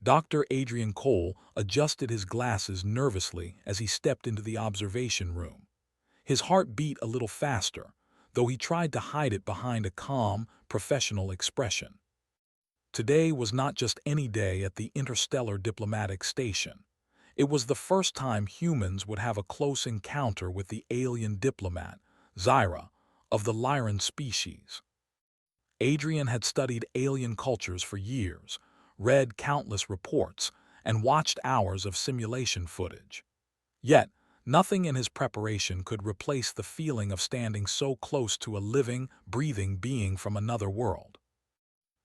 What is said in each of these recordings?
Dr. Adrian Cole adjusted his glasses nervously as he stepped into the observation room. His heart beat a little faster, though he tried to hide it behind a calm, professional expression. Today was not just any day at the interstellar diplomatic station. It was the first time humans would have a close encounter with the alien diplomat, Zyra, of the Lyran species. Adrian had studied alien cultures for years, read countless reports, and watched hours of simulation footage. Yet, nothing in his preparation could replace the feeling of standing so close to a living, breathing being from another world.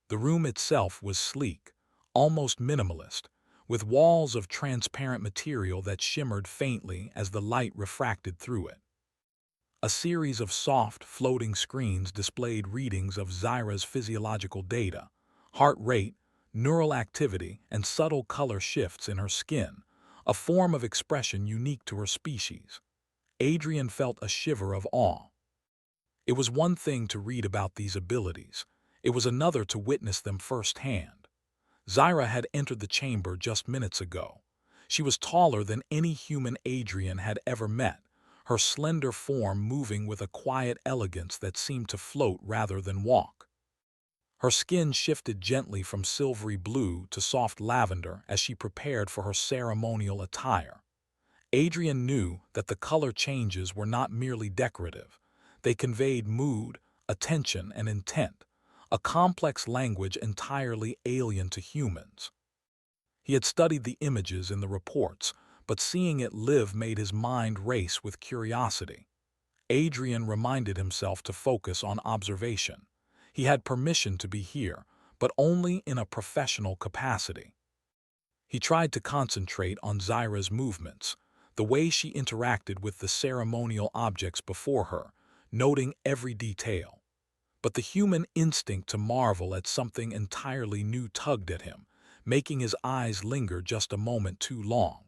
The room itself was sleek, almost minimalist, with walls of transparent material that shimmered faintly as the light refracted through it. A series of soft, floating screens displayed readings of Zyra's physiological data, heart rate, neural activity, and subtle color shifts in her skin, a form of expression unique to her species. Adrian felt a shiver of awe. It was one thing to read about these abilities. It was another to witness them firsthand. Zyra had entered the chamber just minutes ago. She was taller than any human Adrian had ever met, her slender form moving with a quiet elegance that seemed to float rather than walk. Her skin shifted gently from silvery blue to soft lavender as she prepared for her ceremonial attire. Adrian knew that the color changes were not merely decorative. They conveyed mood, attention, and intent, a complex language entirely alien to humans. He had studied the images in the reports, but seeing it live made his mind race with curiosity. Adrian reminded himself to focus on observation. He had permission to be here, but only in a professional capacity. He tried to concentrate on Zyra's movements, the way she interacted with the ceremonial objects before her, noting every detail. But the human instinct to marvel at something entirely new tugged at him, making his eyes linger just a moment too long.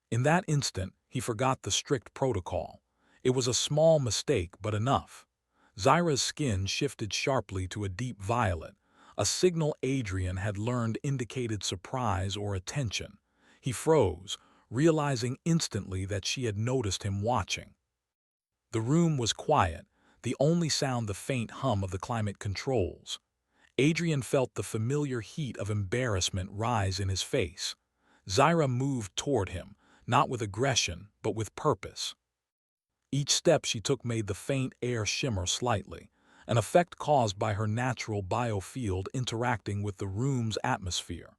In that instant, he forgot the strict protocol. It was a small mistake, but enough. Zyra's skin shifted sharply to a deep violet, a signal Adrian had learned indicated surprise or attention. He froze, realizing instantly that she had noticed him watching. The room was quiet, the only sound the faint hum of the climate controls. Adrian felt the familiar heat of embarrassment rise in his face. Zyra moved toward him, not with aggression, but with purpose. Each step she took made the faint air shimmer slightly, an effect caused by her natural biofield interacting with the room's atmosphere.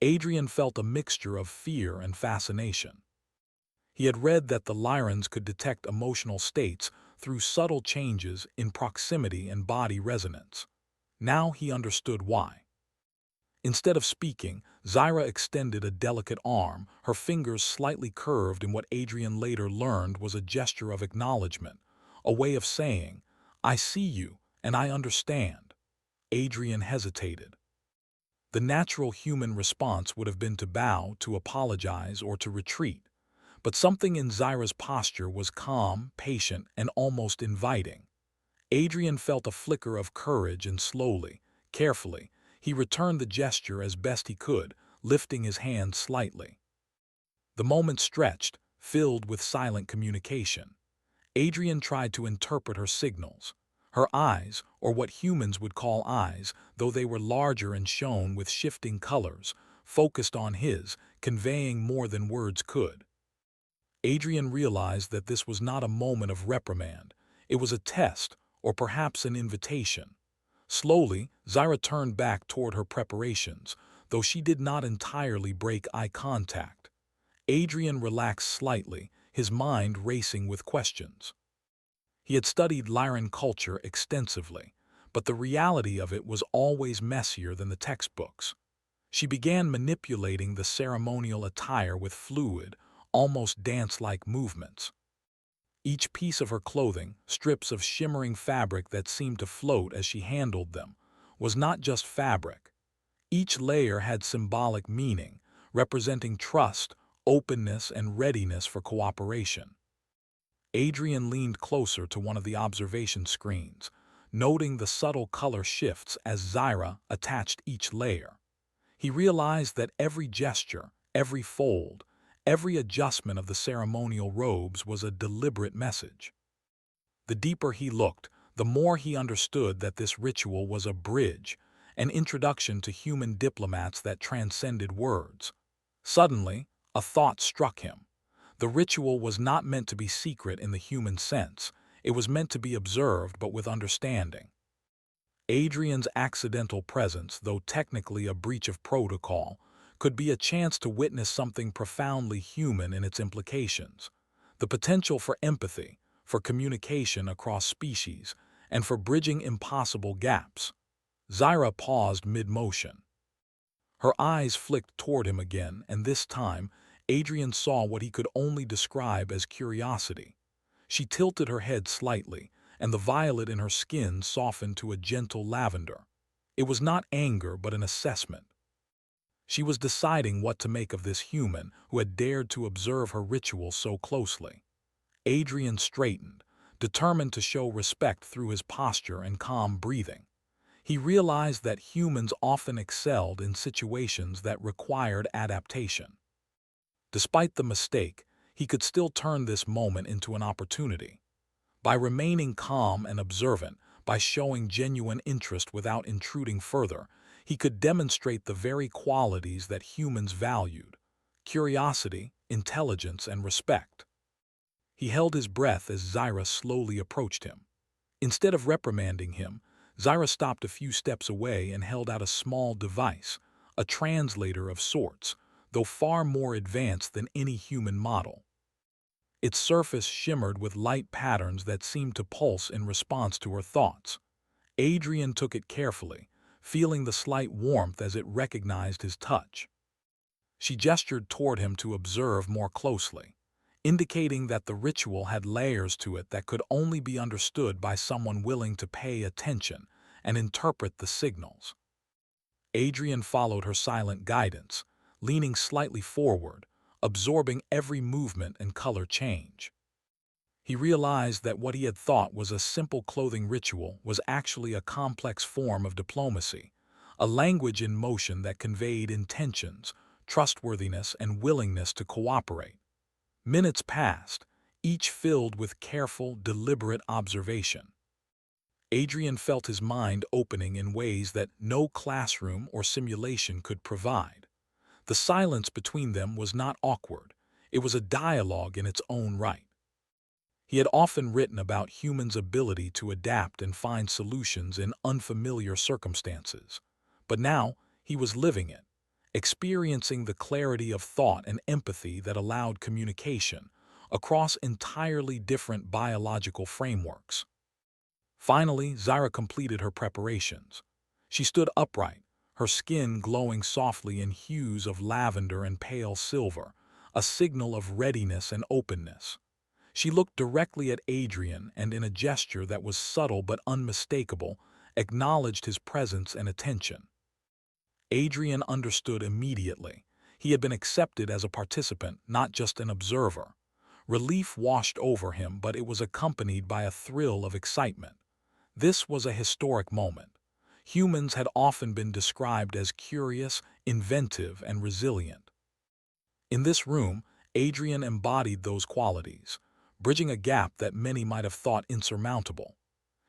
Adrian felt a mixture of fear and fascination. He had read that the Lyrans could detect emotional states through subtle changes in proximity and body resonance. Now he understood why. Instead of speaking, Zyra extended a delicate arm, her fingers slightly curved in what Adrian later learned was a gesture of acknowledgement, a way of saying, "I see you, and I understand." Adrian hesitated. The natural human response would have been to bow, to apologize, or to retreat. But something in Zyra's posture was calm, patient, and almost inviting. Adrian felt a flicker of courage and slowly, carefully, he returned the gesture as best he could, lifting his hand slightly. The moment stretched, filled with silent communication. Adrian tried to interpret her signals. Her eyes, or what humans would call eyes, though they were larger and shone with shifting colors, focused on his, conveying more than words could. Adrian realized that this was not a moment of reprimand. It was a test, or perhaps an invitation. Slowly, Zyra turned back toward her preparations, though she did not entirely break eye contact. Adrian relaxed slightly, his mind racing with questions. He had studied Lyran culture extensively, but the reality of it was always messier than the textbooks. She began manipulating the ceremonial attire with fluid, almost dance-like movements. Each piece of her clothing, strips of shimmering fabric that seemed to float as she handled them, was not just fabric. Each layer had symbolic meaning, representing trust, openness, and readiness for cooperation. Adrian leaned closer to one of the observation screens, noting the subtle color shifts as Zyra attached each layer. He realized that every gesture, every fold, every adjustment of the ceremonial robes was a deliberate message. The deeper he looked, the more he understood that this ritual was a bridge, an introduction to human diplomats that transcended words. Suddenly, a thought struck him. The ritual was not meant to be secret in the human sense. It was meant to be observed but with understanding. Adrian's accidental presence, though technically a breach of protocol, could be a chance to witness something profoundly human in its implications. The potential for empathy, for communication across species, and for bridging impossible gaps. Zyra paused mid-motion. Her eyes flicked toward him again, and this time, Adrian saw what he could only describe as curiosity. She tilted her head slightly, and the violet in her skin softened to a gentle lavender. It was not anger, but an assessment. She was deciding what to make of this human who had dared to observe her ritual so closely. Adrian straightened, determined to show respect through his posture and calm breathing. He realized that humans often excelled in situations that required adaptation. Despite the mistake, he could still turn this moment into an opportunity. By remaining calm and observant, by showing genuine interest without intruding further, he could demonstrate the very qualities that humans valued: curiosity, intelligence, and respect. He held his breath as Zyra slowly approached him. Instead of reprimanding him, Zyra stopped a few steps away and held out a small device, a translator of sorts, though far more advanced than any human model. Its surface shimmered with light patterns that seemed to pulse in response to her thoughts. Adrian took it carefully, feeling the slight warmth as it recognized his touch. She gestured toward him to observe more closely, indicating that the ritual had layers to it that could only be understood by someone willing to pay attention and interpret the signals. Adrian followed her silent guidance, leaning slightly forward, absorbing every movement and color change. He realized that what he had thought was a simple clothing ritual was actually a complex form of diplomacy, a language in motion that conveyed intentions, trustworthiness, and willingness to cooperate. Minutes passed, each filled with careful, deliberate observation. Adrian felt his mind opening in ways that no classroom or simulation could provide. The silence between them was not awkward. It was a dialogue in its own right. He had often written about humans' ability to adapt and find solutions in unfamiliar circumstances. But now, he was living it, experiencing the clarity of thought and empathy that allowed communication across entirely different biological frameworks. Finally, Zyra completed her preparations. She stood upright, her skin glowing softly in hues of lavender and pale silver, a signal of readiness and openness. She looked directly at Adrian and, in a gesture that was subtle but unmistakable, acknowledged his presence and attention. Adrian understood immediately. He had been accepted as a participant, not just an observer. Relief washed over him, but it was accompanied by a thrill of excitement. This was a historic moment. Humans had often been described as curious, inventive, and resilient. In this room, Adrian embodied those qualities, bridging a gap that many might have thought insurmountable.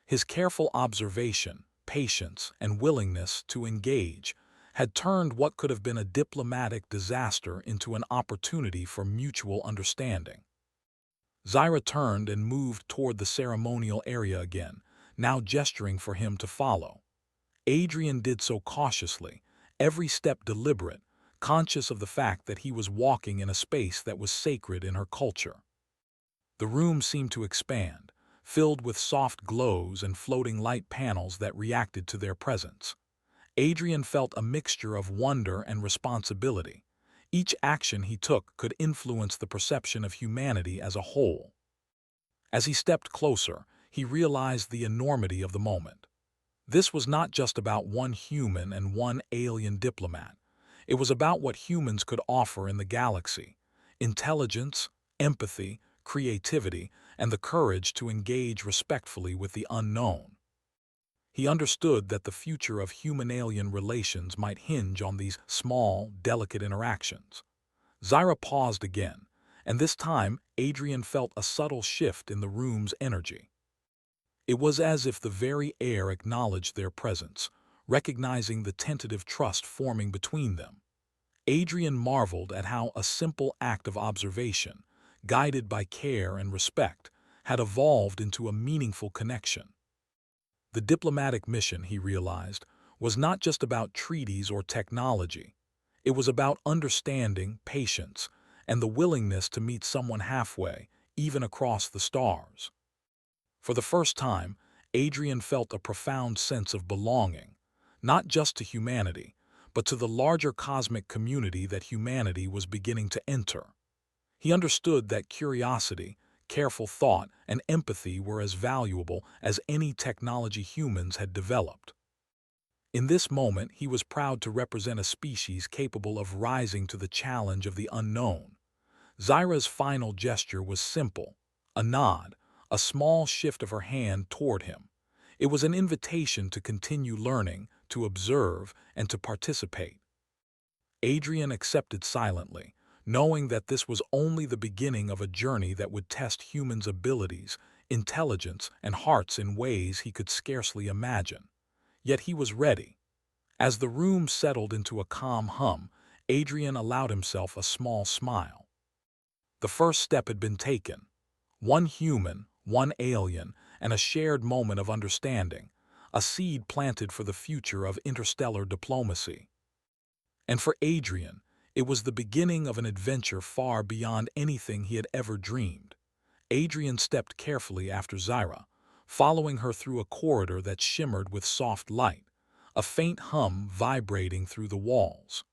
His careful observation, patience, and willingness to engage had turned what could have been a diplomatic disaster into an opportunity for mutual understanding. Zyra turned and moved toward the ceremonial area again, now gesturing for him to follow. Adrian did so cautiously, every step deliberate, conscious of the fact that he was walking in a space that was sacred in her culture. The room seemed to expand, filled with soft glows and floating light panels that reacted to their presence. Adrian felt a mixture of wonder and responsibility. Each action he took could influence the perception of humanity as a whole. As he stepped closer, he realized the enormity of the moment. This was not just about one human and one alien diplomat. It was about what humans could offer in the galaxy: intelligence, empathy, creativity, and the courage to engage respectfully with the unknown. He understood that the future of human-alien relations might hinge on these small, delicate interactions. Zyra paused again, and this time Adrian felt a subtle shift in the room's energy. It was as if the very air acknowledged their presence, recognizing the tentative trust forming between them. Adrian marveled at how a simple act of observation, guided by care and respect, had evolved into a meaningful connection. The diplomatic mission, he realized, was not just about treaties or technology. It was about understanding, patience, and the willingness to meet someone halfway, even across the stars. For the first time, Adrian felt a profound sense of belonging, not just to humanity, but to the larger cosmic community that humanity was beginning to enter. He understood that curiosity, careful thought, and empathy were as valuable as any technology humans had developed. In this moment, he was proud to represent a species capable of rising to the challenge of the unknown. Zyra's final gesture was simple, a nod, a small shift of her hand toward him. It was an invitation to continue learning, to observe, and to participate. Adrian accepted silently, knowing that this was only the beginning of a journey that would test humans' abilities, intelligence, and hearts in ways he could scarcely imagine. Yet he was ready. As the room settled into a calm hum, Adrian allowed himself a small smile. The first step had been taken. One human, one alien, and a shared moment of understanding, a seed planted for the future of interstellar diplomacy. And for Adrian, it was the beginning of an adventure far beyond anything he had ever dreamed. Adrian stepped carefully after Zyra, following her through a corridor that shimmered with soft light, a faint hum vibrating through the walls.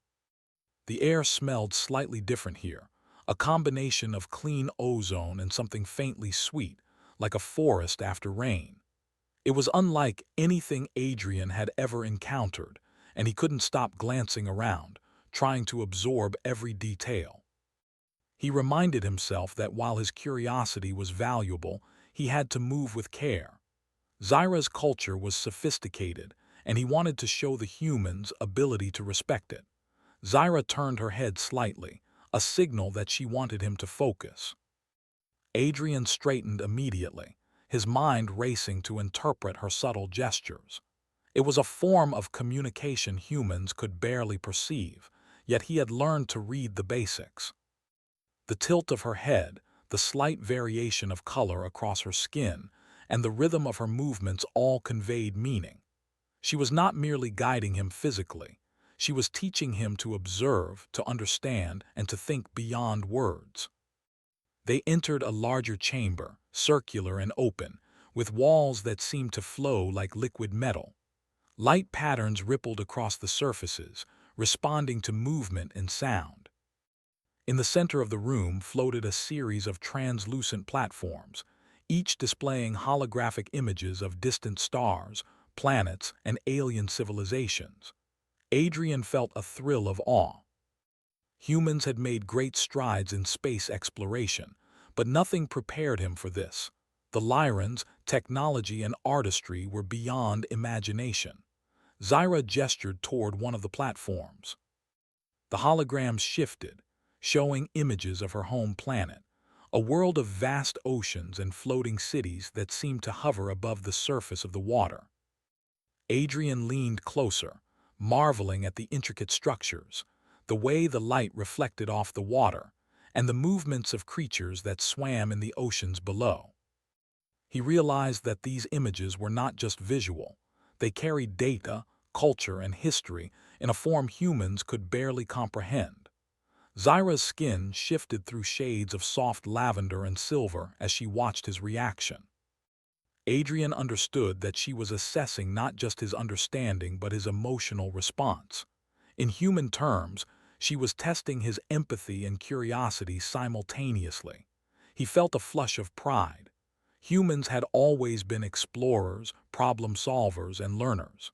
The air smelled slightly different here, a combination of clean ozone and something faintly sweet, like a forest after rain. It was unlike anything Adrian had ever encountered, and he couldn't stop glancing around, trying to absorb every detail. He reminded himself that while his curiosity was valuable, he had to move with care. Zyra's culture was sophisticated, and he wanted to show the humans' ability to respect it. Zyra turned her head slightly, a signal that she wanted him to focus. Adrian straightened immediately, his mind racing to interpret her subtle gestures. It was a form of communication humans could barely perceive, yet he had learned to read the basics. The tilt of her head, the slight variation of color across her skin, and the rhythm of her movements all conveyed meaning. She was not merely guiding him physically. She was teaching him to observe, to understand, and to think beyond words. They entered a larger chamber, circular and open, with walls that seemed to flow like liquid metal. Light patterns rippled across the surfaces, responding to movement and sound. In the center of the room floated a series of translucent platforms, each displaying holographic images of distant stars, planets, and alien civilizations. Adrian felt a thrill of awe. Humans had made great strides in space exploration, but nothing prepared him for this. The Lyrans, technology and artistry were beyond imagination. Zyra gestured toward one of the platforms. The holograms shifted, showing images of her home planet, a world of vast oceans and floating cities that seemed to hover above the surface of the water. Adrian leaned closer, marveling at the intricate structures, the way the light reflected off the water, and the movements of creatures that swam in the oceans below. He realized that these images were not just visual. They carried data, culture, and history in a form humans could barely comprehend. Zyra's skin shifted through shades of soft lavender and silver as she watched his reaction. Adrian understood that she was assessing not just his understanding but his emotional response. In human terms, she was testing his empathy and curiosity simultaneously. He felt a flush of pride. Humans had always been explorers, problem solvers, and learners.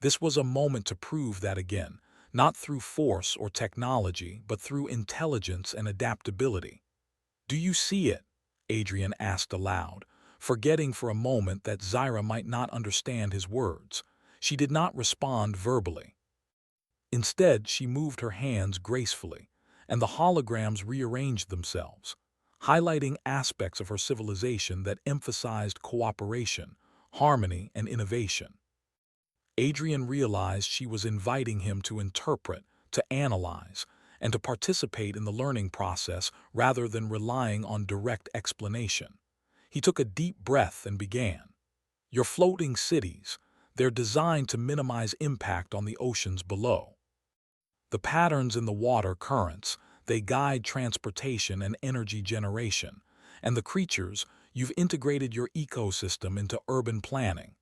This was a moment to prove that again, not through force or technology, but through intelligence and adaptability. "Do you see it?" Adrian asked aloud, forgetting for a moment that Zyra might not understand his words. She did not respond verbally. Instead, she moved her hands gracefully, and the holograms rearranged themselves, highlighting aspects of her civilization that emphasized cooperation, harmony, and innovation. Adrian realized she was inviting him to interpret, to analyze, and to participate in the learning process rather than relying on direct explanation. He took a deep breath and began. Your floating cities, they're designed to minimize impact on the oceans below. The patterns in the water currents, they guide transportation and energy generation. And the creatures, you've integrated your ecosystem into urban planning.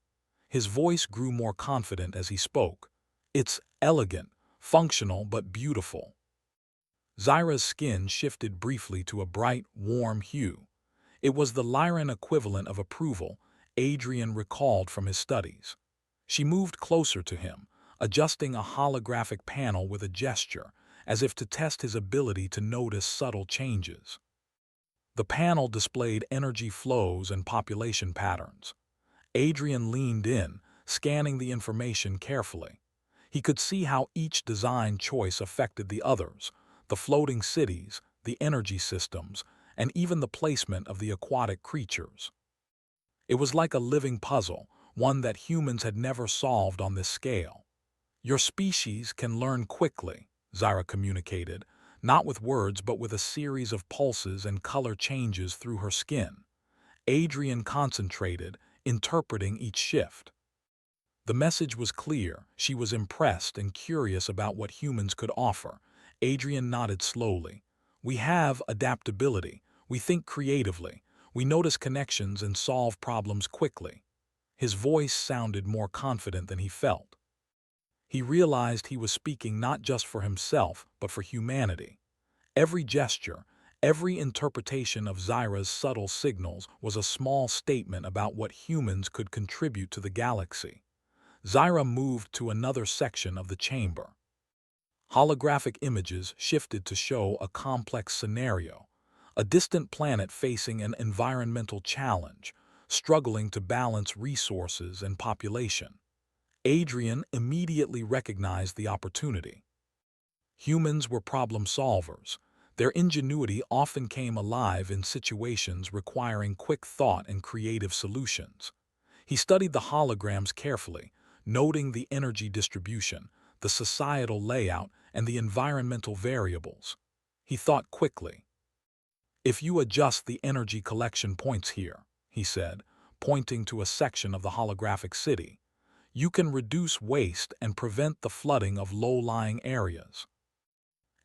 His voice grew more confident as he spoke. It's elegant, functional, but beautiful. Zyra's skin shifted briefly to a bright, warm hue. It was the Lyran equivalent of approval Adrian recalled from his studies. She moved closer to him, adjusting a holographic panel with a gesture, as if to test his ability to notice subtle changes. The panel displayed energy flows and population patterns. Adrian leaned in, scanning the information carefully. He could see how each design choice affected the others, the floating cities, the energy systems, and even the placement of the aquatic creatures. It was like a living puzzle, one that humans had never solved on this scale. Your species can learn quickly, Zyra communicated, not with words but with a series of pulses and color changes through her skin. Adrian concentrated, interpreting each shift. The message was clear. She was impressed and curious about what humans could offer. Adrian nodded slowly. We have adaptability. We think creatively. We notice connections and solve problems quickly. His voice sounded more confident than he felt. He realized he was speaking not just for himself, but for humanity. Every gesture, every interpretation of Zyra's subtle signals was a small statement about what humans could contribute to the galaxy. Zyra moved to another section of the chamber. Holographic images shifted to show a complex scenario, a distant planet facing an environmental challenge, struggling to balance resources and population. Adrian immediately recognized the opportunity. Humans were problem solvers. Their ingenuity often came alive in situations requiring quick thought and creative solutions. He studied the holograms carefully, noting the energy distribution, the societal layout, and the environmental variables. He thought quickly. If you adjust the energy collection points here, he said, pointing to a section of the holographic city, you can reduce waste and prevent the flooding of low-lying areas.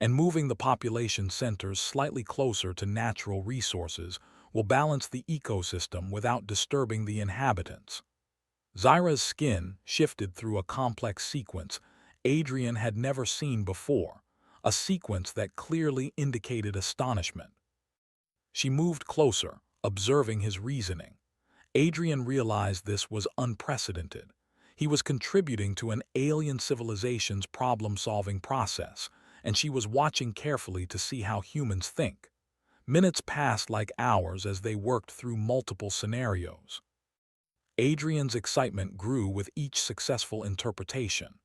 And moving the population centers slightly closer to natural resources will balance the ecosystem without disturbing the inhabitants. Zyra's skin shifted through a complex sequence Adrian had never seen before, a sequence that clearly indicated astonishment. She moved closer, observing his reasoning. Adrian realized this was unprecedented. He was contributing to an alien civilization's problem-solving process, and she was watching carefully to see how humans think. Minutes passed like hours as they worked through multiple scenarios. Adrian's excitement grew with each successful interpretation.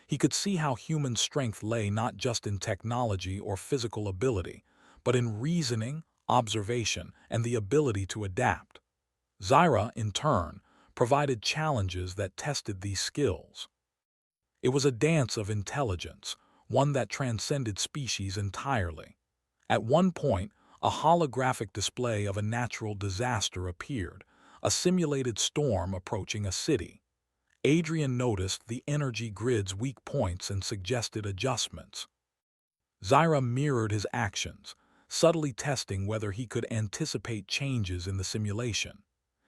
He could see how human strength lay not just in technology or physical ability, but in reasoning, observation, and the ability to adapt. Zyra, in turn, provided challenges that tested these skills. It was a dance of intelligence, one that transcended species entirely. At one point, a holographic display of a natural disaster appeared, a simulated storm approaching a city. Adrian noticed the energy grid's weak points and suggested adjustments. Zyra mirrored his actions, subtly testing whether he could anticipate changes in the simulation.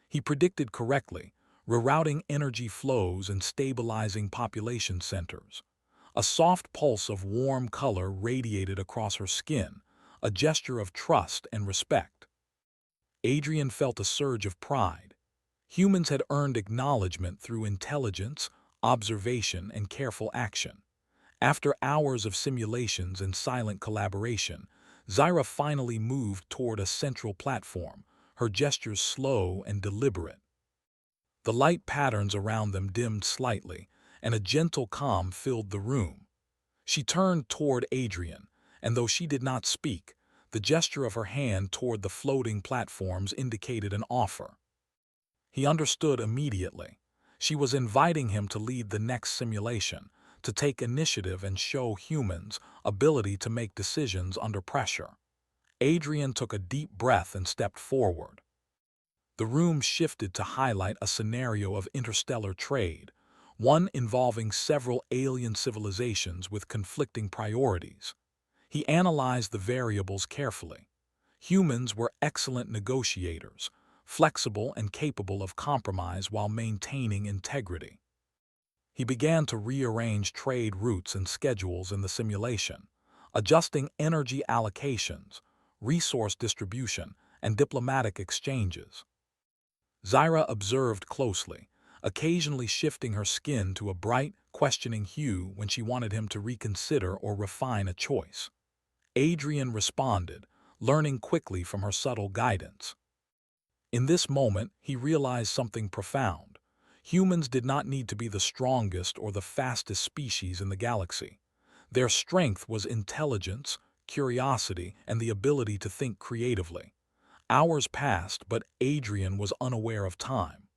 He predicted correctly, rerouting energy flows and stabilizing population centers. A soft pulse of warm color radiated across her skin, a gesture of trust and respect. Adrian felt a surge of pride. Humans had earned acknowledgement through intelligence, observation, and careful action. After hours of simulations and silent collaboration, Zyra finally moved toward a central platform, her gestures slow and deliberate. The light patterns around them dimmed slightly, and a gentle calm filled the room. She turned toward Adrian, and though she did not speak, the gesture of her hand toward the floating platforms indicated an offer. He understood immediately. She was inviting him to lead the next simulation, to take initiative and show humans' ability to make decisions under pressure. Adrian took a deep breath and stepped forward. The room shifted to highlight a scenario of interstellar trade, one involving several alien civilizations with conflicting priorities. He analyzed the variables carefully. Humans were excellent negotiators, flexible and capable of compromise while maintaining integrity. He began to rearrange trade routes and schedules in the simulation, adjusting energy allocations, resource distribution, and diplomatic exchanges. Zyra observed closely, occasionally shifting her skin to a bright, questioning hue when she wanted him to reconsider or refine a choice. Adrian responded, learning quickly from her subtle guidance. In this moment, he realized something profound. Humans did not need to be the strongest or the fastest species in the galaxy. Their strength was intelligence, curiosity, and the ability to think creatively. Hours passed, but Adrian was unaware of time.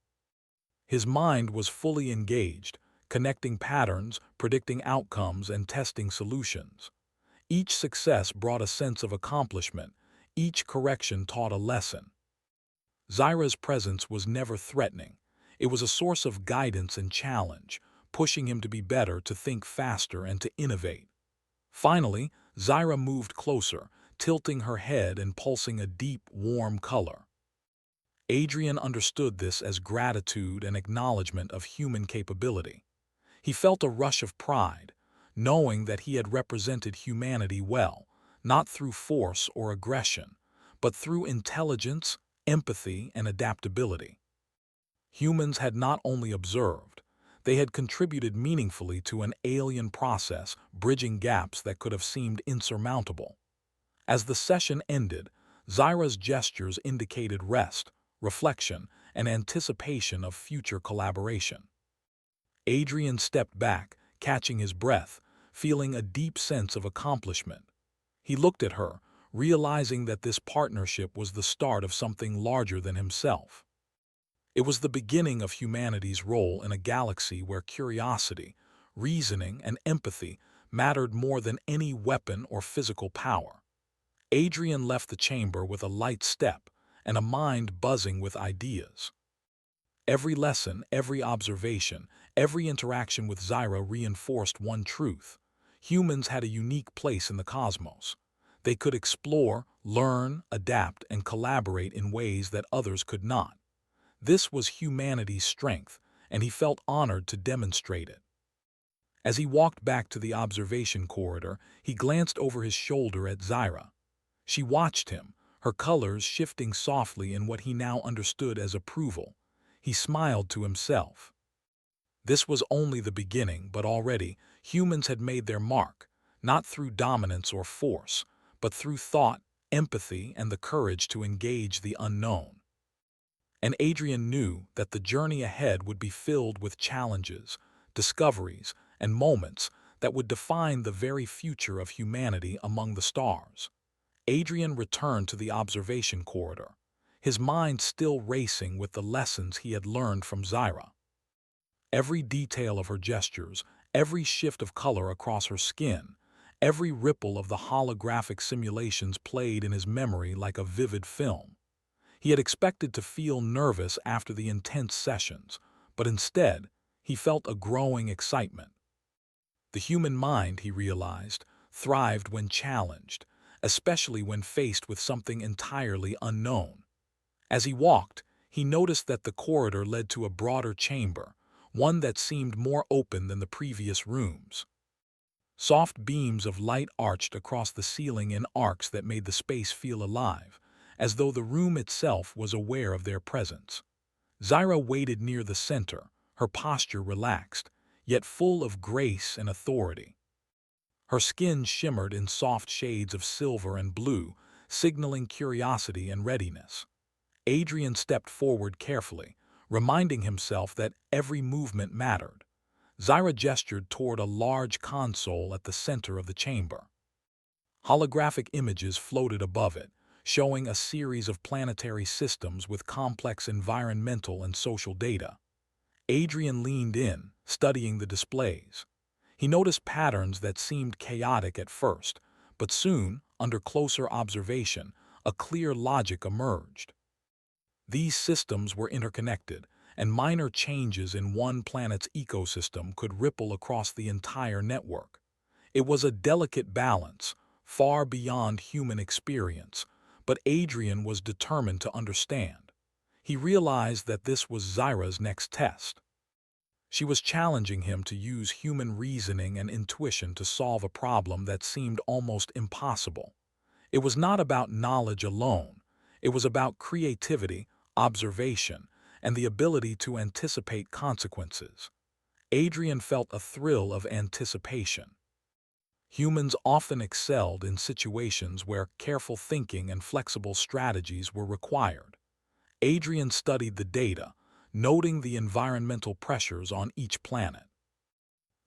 His mind was fully engaged, connecting patterns, predicting outcomes, and testing solutions. Each success brought a sense of accomplishment. Each correction taught a lesson. Zyra's presence was never threatening. It was a source of guidance and challenge, pushing him to be better, to think faster, and to innovate. Finally, Zyra moved closer, tilting her head and pulsing a deep, warm color. Adrian understood this as gratitude and acknowledgement of human capability. He felt a rush of pride, knowing that he had represented humanity well, not through force or aggression, but through intelligence, empathy, and adaptability. Humans had not only observed, they had contributed meaningfully to an alien process, bridging gaps that could have seemed insurmountable. As the session ended, Zyra's gestures indicated rest, reflection, and anticipation of future collaboration. Adrian stepped back, catching his breath, feeling a deep sense of accomplishment. He looked at her, realizing that this partnership was the start of something larger than himself. It was the beginning of humanity's role in a galaxy where curiosity, reasoning, and empathy mattered more than any weapon or physical power. Adrian left the chamber with a light step and a mind buzzing with ideas. Every lesson, every observation, every interaction with Zyra reinforced one truth. Humans had a unique place in the cosmos. They could explore, learn, adapt, and collaborate in ways that others could not. This was humanity's strength, and he felt honored to demonstrate it. As he walked back to the observation corridor, he glanced over his shoulder at Zyra. She watched him, her colors shifting softly in what he now understood as approval. He smiled to himself. This was only the beginning, but already humans had made their mark, not through dominance or force, but through thought, empathy, and the courage to engage the unknown. And Adrian knew that the journey ahead would be filled with challenges, discoveries, and moments that would define the very future of humanity among the stars. Adrian returned to the observation corridor, his mind still racing with the lessons he had learned from Zyra. Every detail of her gestures, every shift of color across her skin, every ripple of the holographic simulations played in his memory like a vivid film. He had expected to feel nervous after the intense sessions, but instead, he felt a growing excitement. The human mind, he realized, thrived when challenged, especially when faced with something entirely unknown. As he walked, he noticed that the corridor led to a broader chamber, one that seemed more open than the previous rooms. Soft beams of light arched across the ceiling in arcs that made the space feel alive, as though the room itself was aware of their presence. Zyra waited near the center, her posture relaxed, yet full of grace and authority. Her skin shimmered in soft shades of silver and blue, signaling curiosity and readiness. Adrian stepped forward carefully, reminding himself that every movement mattered. Zyra gestured toward a large console at the center of the chamber. Holographic images floated above it, showing a series of planetary systems with complex environmental and social data. Adrian leaned in, studying the displays. He noticed patterns that seemed chaotic at first, but soon, under closer observation, a clear logic emerged. These systems were interconnected, and minor changes in one planet's ecosystem could ripple across the entire network. It was a delicate balance, far beyond human experience, but Adrian was determined to understand. He realized that this was Zyra's next test. She was challenging him to use human reasoning and intuition to solve a problem that seemed almost impossible. It was not about knowledge alone. It was about creativity, observation, and the ability to anticipate consequences. Adrian felt a thrill of anticipation. Humans often excelled in situations where careful thinking and flexible strategies were required. Adrian studied the data, noting the environmental pressures on each planet.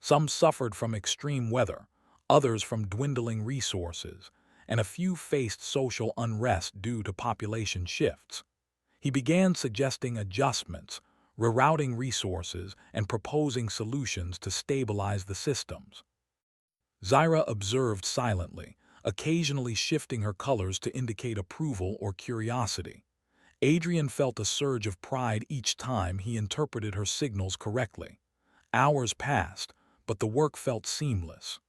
Some suffered from extreme weather, others from dwindling resources, and a few faced social unrest due to population shifts. He began suggesting adjustments, rerouting resources, and proposing solutions to stabilize the systems. Zyra observed silently, occasionally shifting her colors to indicate approval or curiosity. Adrian felt a surge of pride each time he interpreted her signals correctly. Hours passed, but the work felt seamless.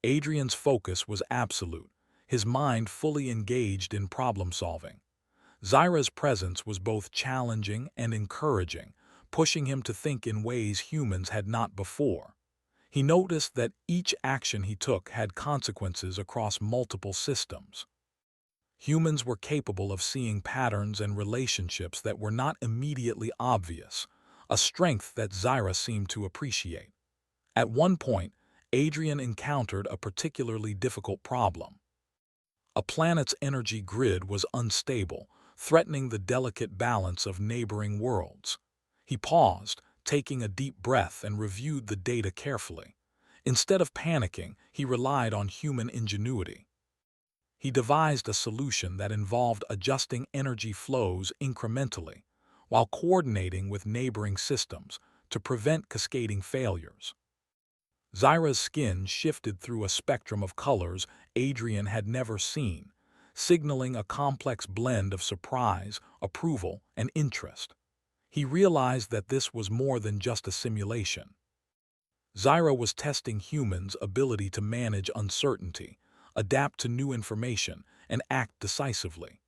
Adrian's focus was absolute, his mind fully engaged in problem-solving. Zyra's presence was both challenging and encouraging, pushing him to think in ways humans had not before. He noticed that each action he took had consequences across multiple systems. Humans were capable of seeing patterns and relationships that were not immediately obvious, a strength that Zyra seemed to appreciate. At one point, Adrian encountered a particularly difficult problem. A planet's energy grid was unstable, threatening the delicate balance of neighboring worlds. He paused, taking a deep breath, and reviewed the data carefully. Instead of panicking, he relied on human ingenuity. He devised a solution that involved adjusting energy flows incrementally, while coordinating with neighboring systems to prevent cascading failures. Zyra's skin shifted through a spectrum of colors Adrian had never seen, signaling a complex blend of surprise, approval, and interest. He realized that this was more than just a simulation. Zyra was testing humans' ability to manage uncertainty, adapt to new information, and act decisively.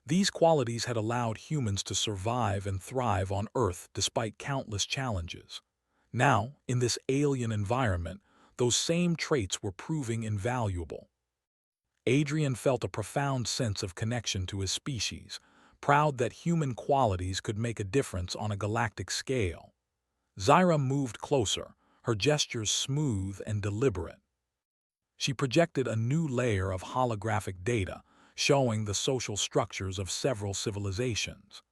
These qualities had allowed humans to survive and thrive on Earth despite countless challenges. Now, in this alien environment, those same traits were proving invaluable. Adrian felt a profound sense of connection to his species, proud that human qualities could make a difference on a galactic scale. Zyra moved closer, her gestures smooth and deliberate. She projected a new layer of holographic data, showing the social structures of several civilizations.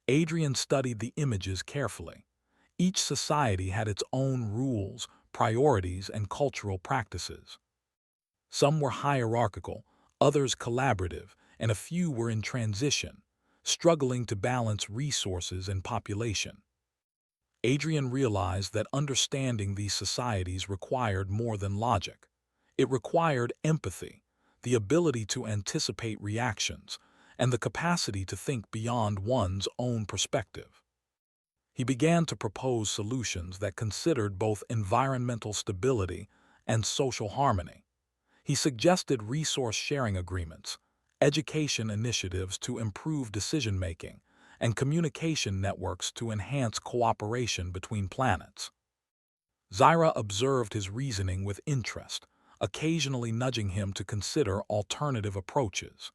Adrian studied the images carefully. Each society had its own rules, priorities, and cultural practices. Some were hierarchical, others collaborative, and a few were in transition, struggling to balance resources and population. Adrian realized that understanding these societies required more than logic. It required empathy, the ability to anticipate reactions, and the capacity to think beyond one's own perspective. He began to propose solutions that considered both environmental stability and social harmony. He suggested resource-sharing agreements, education initiatives to improve decision-making, and communication networks to enhance cooperation between planets. Zyra observed his reasoning with interest, occasionally nudging him to consider alternative approaches.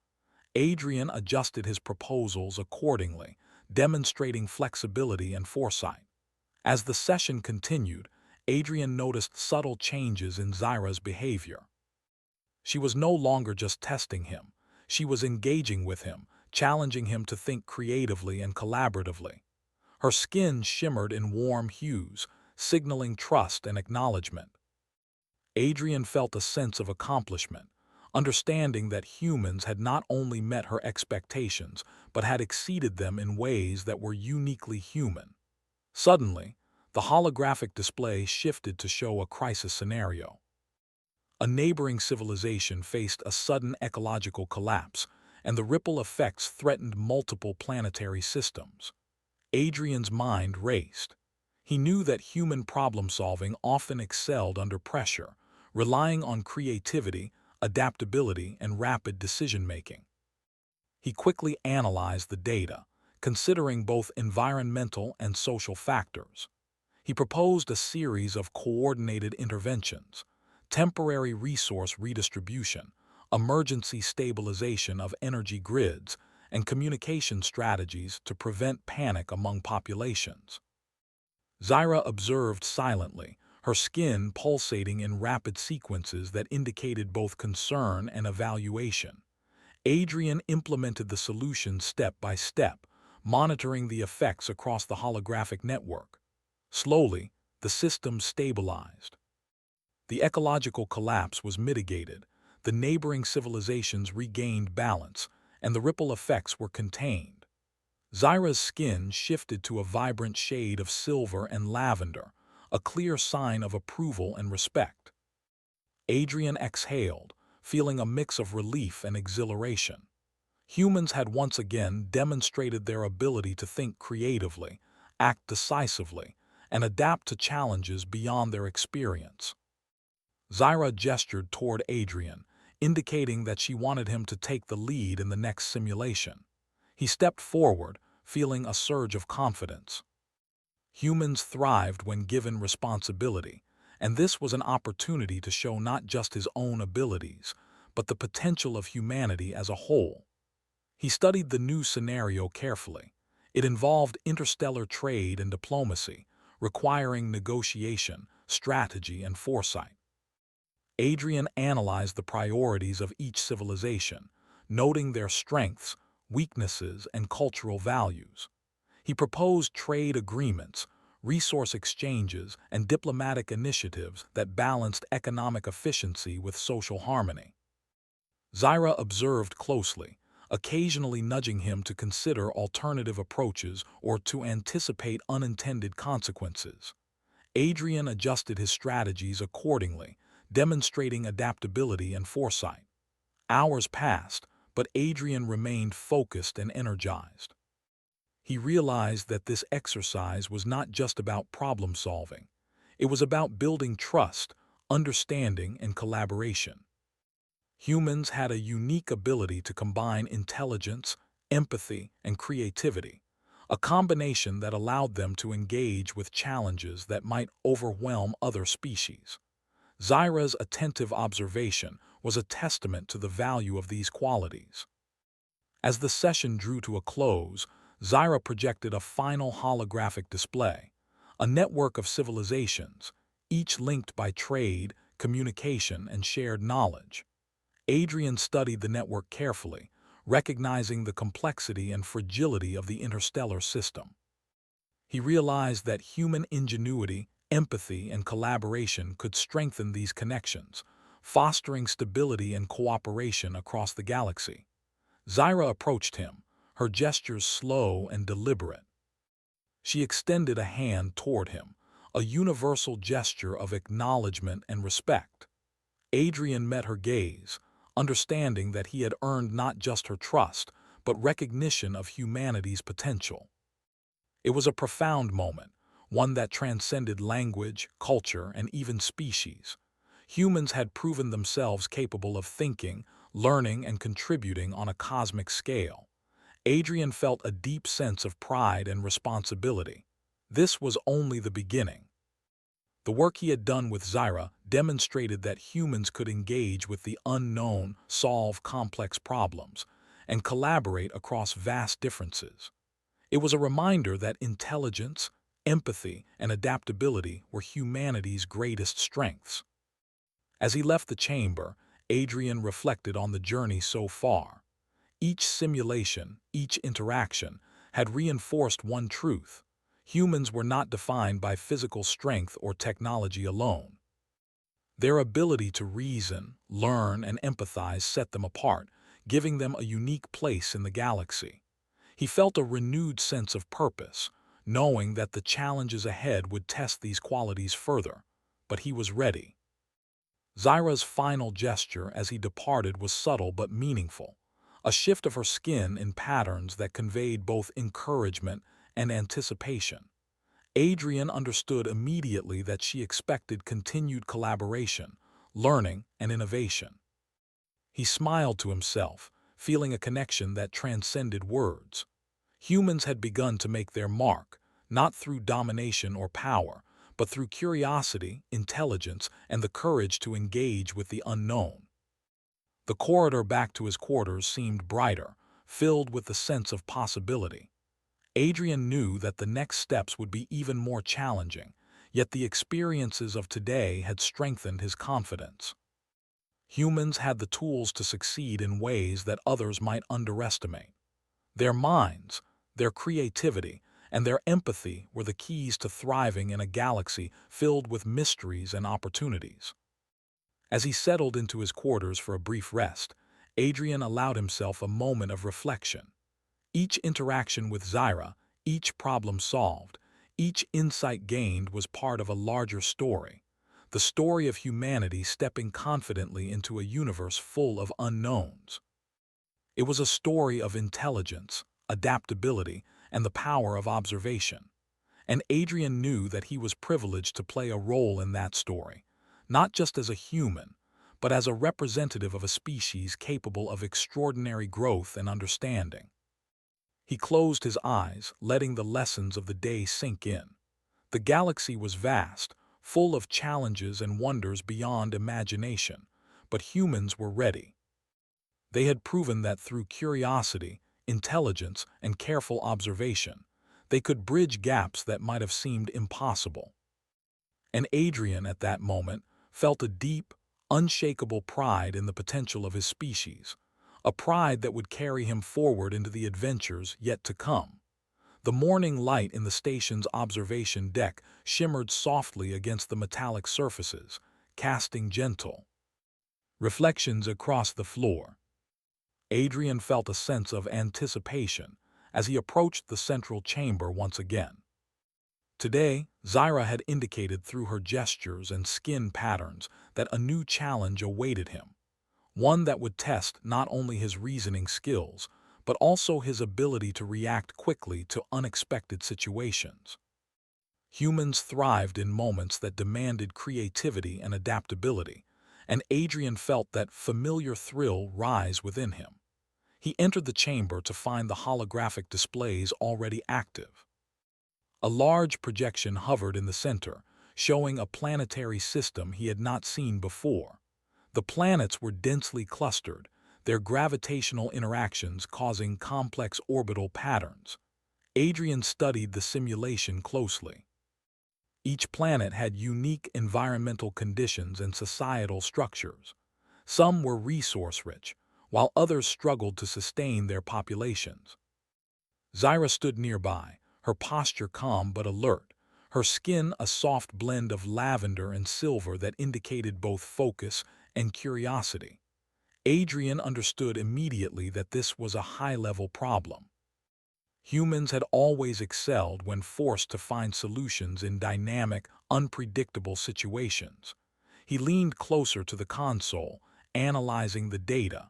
Adrian adjusted his proposals accordingly, demonstrating flexibility and foresight. As the session continued, Adrian noticed subtle changes in Zyra's behavior. She was no longer just testing him. She was engaging with him, challenging him to think creatively and collaboratively. Her skin shimmered in warm hues, signaling trust and acknowledgement. Adrian felt a sense of accomplishment, understanding that humans had not only met her expectations, but had exceeded them in ways that were uniquely human. Suddenly, the holographic display shifted to show a crisis scenario. A neighboring civilization faced a sudden ecological collapse, and the ripple effects threatened multiple planetary systems. Adrian's mind raced. He knew that human problem-solving often excelled under pressure, relying on creativity, adaptability, and rapid decision-making. He quickly analyzed the data, considering both environmental and social factors. He proposed a series of coordinated interventions: temporary resource redistribution, emergency stabilization of energy grids, and communication strategies to prevent panic among populations. Zyra observed silently, her skin pulsating in rapid sequences that indicated both concern and evaluation. Adrian implemented the solution step by step, monitoring the effects across the holographic network. Slowly, the system stabilized. The ecological collapse was mitigated, the neighboring civilizations regained balance, and the ripple effects were contained. Zyra's skin shifted to a vibrant shade of silver and lavender, a clear sign of approval and respect. Adrian exhaled, feeling a mix of relief and exhilaration. Humans had once again demonstrated their ability to think creatively, act decisively, and adapt to challenges beyond their experience. Zyra gestured toward Adrian, indicating that she wanted him to take the lead in the next simulation. He stepped forward, feeling a surge of confidence. Humans thrived when given responsibility, and this was an opportunity to show not just his own abilities, but the potential of humanity as a whole. He studied the new scenario carefully. It involved interstellar trade and diplomacy, requiring negotiation, strategy, and foresight. Adrian analyzed the priorities of each civilization, noting their strengths, weaknesses, and cultural values. He proposed trade agreements, resource exchanges, and diplomatic initiatives that balanced economic efficiency with social harmony. Zyra observed closely, occasionally nudging him to consider alternative approaches or to anticipate unintended consequences. Adrian adjusted his strategies accordingly, demonstrating adaptability and foresight. Hours passed, but Adrian remained focused and energized. He realized that this exercise was not just about problem solving. It was about building trust, understanding, and collaboration. Humans had a unique ability to combine intelligence, empathy, and creativity, a combination that allowed them to engage with challenges that might overwhelm other species. Zyra's attentive observation was a testament to the value of these qualities. As the session drew to a close, Zyra projected a final holographic display, a network of civilizations, each linked by trade, communication, and shared knowledge. Adrian studied the network carefully, recognizing the complexity and fragility of the interstellar system. He realized that human ingenuity, empathy, and collaboration could strengthen these connections, fostering stability and cooperation across the galaxy. Zyra approached him, her gestures slow and deliberate. She extended a hand toward him, a universal gesture of acknowledgement and respect. Adrian met her gaze, understanding that he had earned not just her trust, but recognition of humanity's potential. It was a profound moment, one that transcended language, culture, and even species. Humans had proven themselves capable of thinking, learning, and contributing on a cosmic scale. Adrian felt a deep sense of pride and responsibility. This was only the beginning. The work he had done with Zyra demonstrated that humans could engage with the unknown, solve complex problems, and collaborate across vast differences. It was a reminder that intelligence, empathy, and adaptability were humanity's greatest strengths. As he left the chamber, Adrian reflected on the journey so far. Each simulation, each interaction, had reinforced one truth: humans were not defined by physical strength or technology alone. Their ability to reason, learn, and empathize set them apart, giving them a unique place in the galaxy. He felt a renewed sense of purpose, knowing that the challenges ahead would test these qualities further. But he was ready. Zyra's final gesture as he departed was subtle but meaningful, a shift of her skin in patterns that conveyed both encouragement and anticipation. Adrian understood immediately that she expected continued collaboration, learning, and innovation. He smiled to himself, feeling a connection that transcended words. Humans had begun to make their mark, not through domination or power, but through curiosity, intelligence, and the courage to engage with the unknown. The corridor back to his quarters seemed brighter, filled with the sense of possibility. Adrian knew that the next steps would be even more challenging, yet the experiences of today had strengthened his confidence. Humans had the tools to succeed in ways that others might underestimate. Their minds, their creativity, and their empathy were the keys to thriving in a galaxy filled with mysteries and opportunities. As he settled into his quarters for a brief rest, Adrian allowed himself a moment of reflection. Each interaction with Zyra, each problem solved, each insight gained was part of a larger story, the story of humanity stepping confidently into a universe full of unknowns. It was a story of intelligence, adaptability, and the power of observation. And Adrian knew that he was privileged to play a role in that story, not just as a human, but as a representative of a species capable of extraordinary growth and understanding. He closed his eyes, letting the lessons of the day sink in. The galaxy was vast, full of challenges and wonders beyond imagination, but humans were ready. They had proven that through curiosity, intelligence, and careful observation, they could bridge gaps that might have seemed impossible. And Adrian, at that moment, felt a deep, unshakable pride in the potential of his species, a pride that would carry him forward into the adventures yet to come. The morning light in the station's observation deck shimmered softly against the metallic surfaces, casting gentle reflections across the floor. Adrian felt a sense of anticipation as he approached the central chamber once again. Today, Zyra had indicated through her gestures and skin patterns that a new challenge awaited him, one that would test not only his reasoning skills, but also his ability to react quickly to unexpected situations. Humans thrived in moments that demanded creativity and adaptability, and Adrian felt that familiar thrill rise within him. He entered the chamber to find the holographic displays already active. A large projection hovered in the center, showing a planetary system he had not seen before. The planets were densely clustered, their gravitational interactions causing complex orbital patterns. Adrian studied the simulation closely. Each planet had unique environmental conditions and societal structures. Some were resource-rich, while others struggled to sustain their populations. Zyra stood nearby, her posture calm but alert, her skin a soft blend of lavender and silver that indicated both focus and curiosity. Adrian understood immediately that this was a high-level problem. Humans had always excelled when forced to find solutions in dynamic, unpredictable situations. He leaned closer to the console, analyzing the data.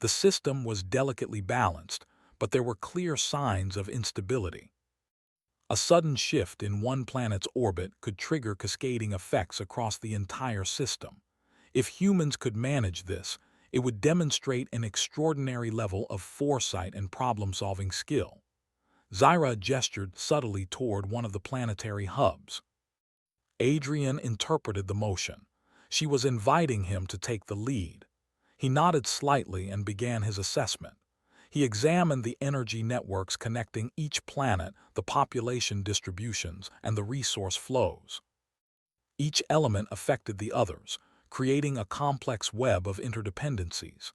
The system was delicately balanced, but there were clear signs of instability. A sudden shift in one planet's orbit could trigger cascading effects across the entire system. If humans could manage this, it would demonstrate an extraordinary level of foresight and problem-solving skill. Zyra gestured subtly toward one of the planetary hubs. Adrian interpreted the motion. She was inviting him to take the lead. He nodded slightly and began his assessment. He examined the energy networks connecting each planet, the population distributions, and the resource flows. Each element affected the others, creating a complex web of interdependencies.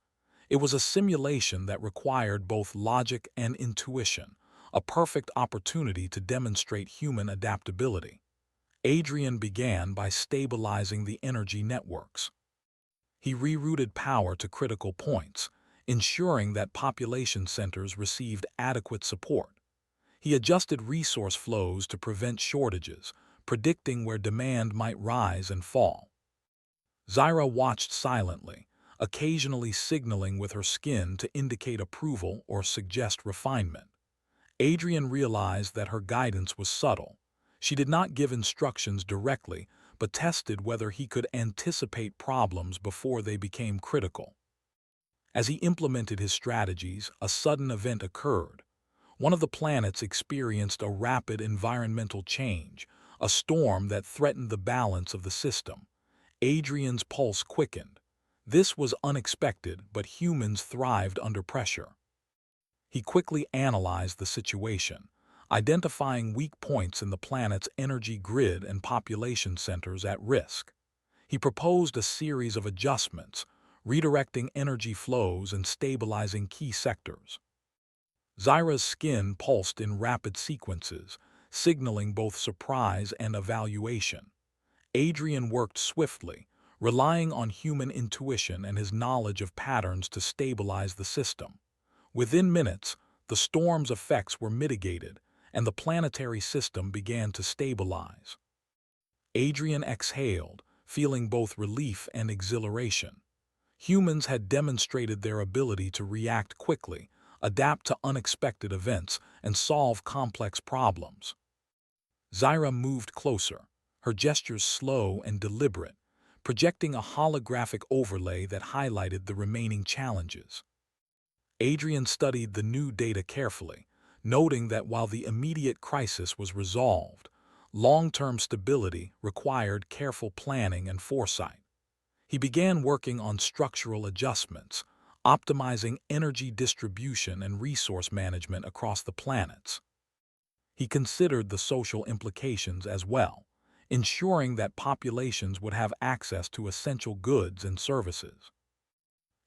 It was a simulation that required both logic and intuition, a perfect opportunity to demonstrate human adaptability. Adrian began by stabilizing the energy networks. He rerouted power to critical points, ensuring that population centers received adequate support. He adjusted resource flows to prevent shortages, predicting where demand might rise and fall. Zyra watched silently, occasionally signaling with her skin to indicate approval or suggest refinement. Adrian realized that her guidance was subtle. She did not give instructions directly, but tested whether he could anticipate problems before they became critical. As he implemented his strategies, a sudden event occurred. One of the planets experienced a rapid environmental change, a storm that threatened the balance of the system. Adrian's pulse quickened. This was unexpected, but humans thrived under pressure. He quickly analyzed the situation, identifying weak points in the planet's energy grid and population centers at risk. He proposed a series of adjustments, redirecting energy flows and stabilizing key sectors. Zyra's skin pulsed in rapid sequences, signaling both surprise and evaluation. Adrian worked swiftly, relying on human intuition and his knowledge of patterns to stabilize the system. Within minutes, the storm's effects were mitigated, and the planetary system began to stabilize. Adrian exhaled, feeling both relief and exhilaration. Humans had demonstrated their ability to react quickly, adapt to unexpected events, and solve complex problems. Zyra moved closer, her gestures slow and deliberate, projecting a holographic overlay that highlighted the remaining challenges. Adrian studied the new data carefully, noting that while the immediate crisis was resolved, long-term stability required careful planning and foresight. He began working on structural adjustments, optimizing energy distribution and resource management across the planets. He considered the social implications as well, ensuring that populations would have access to essential goods and services.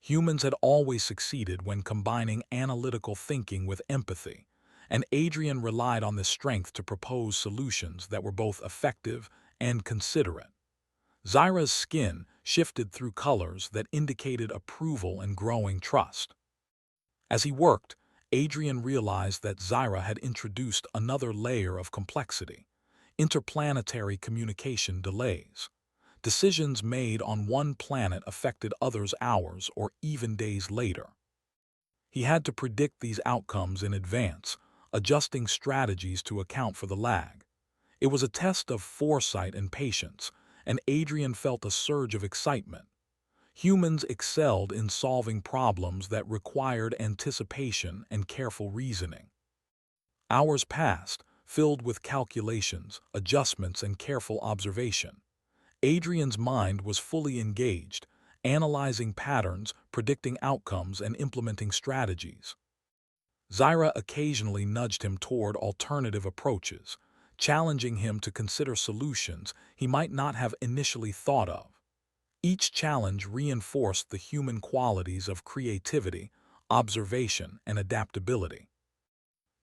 Humans had always succeeded when combining analytical thinking with empathy, and Adrian relied on this strength to propose solutions that were both effective and considerate. Zyra's skin shifted through colors that indicated approval and growing trust. As he worked, Adrian realized that Zyra had introduced another layer of complexity: interplanetary communication delays. Decisions made on one planet affected others hours or even days later. He had to predict these outcomes in advance, adjusting strategies to account for the lag. It was a test of foresight and patience, and Adrian felt a surge of excitement. Humans excelled in solving problems that required anticipation and careful reasoning. Hours passed, filled with calculations, adjustments, and careful observation. Adrian's mind was fully engaged, analyzing patterns, predicting outcomes, and implementing strategies. Zyra occasionally nudged him toward alternative approaches, challenging him to consider solutions he might not have initially thought of. Each challenge reinforced the human qualities of creativity, observation, and adaptability.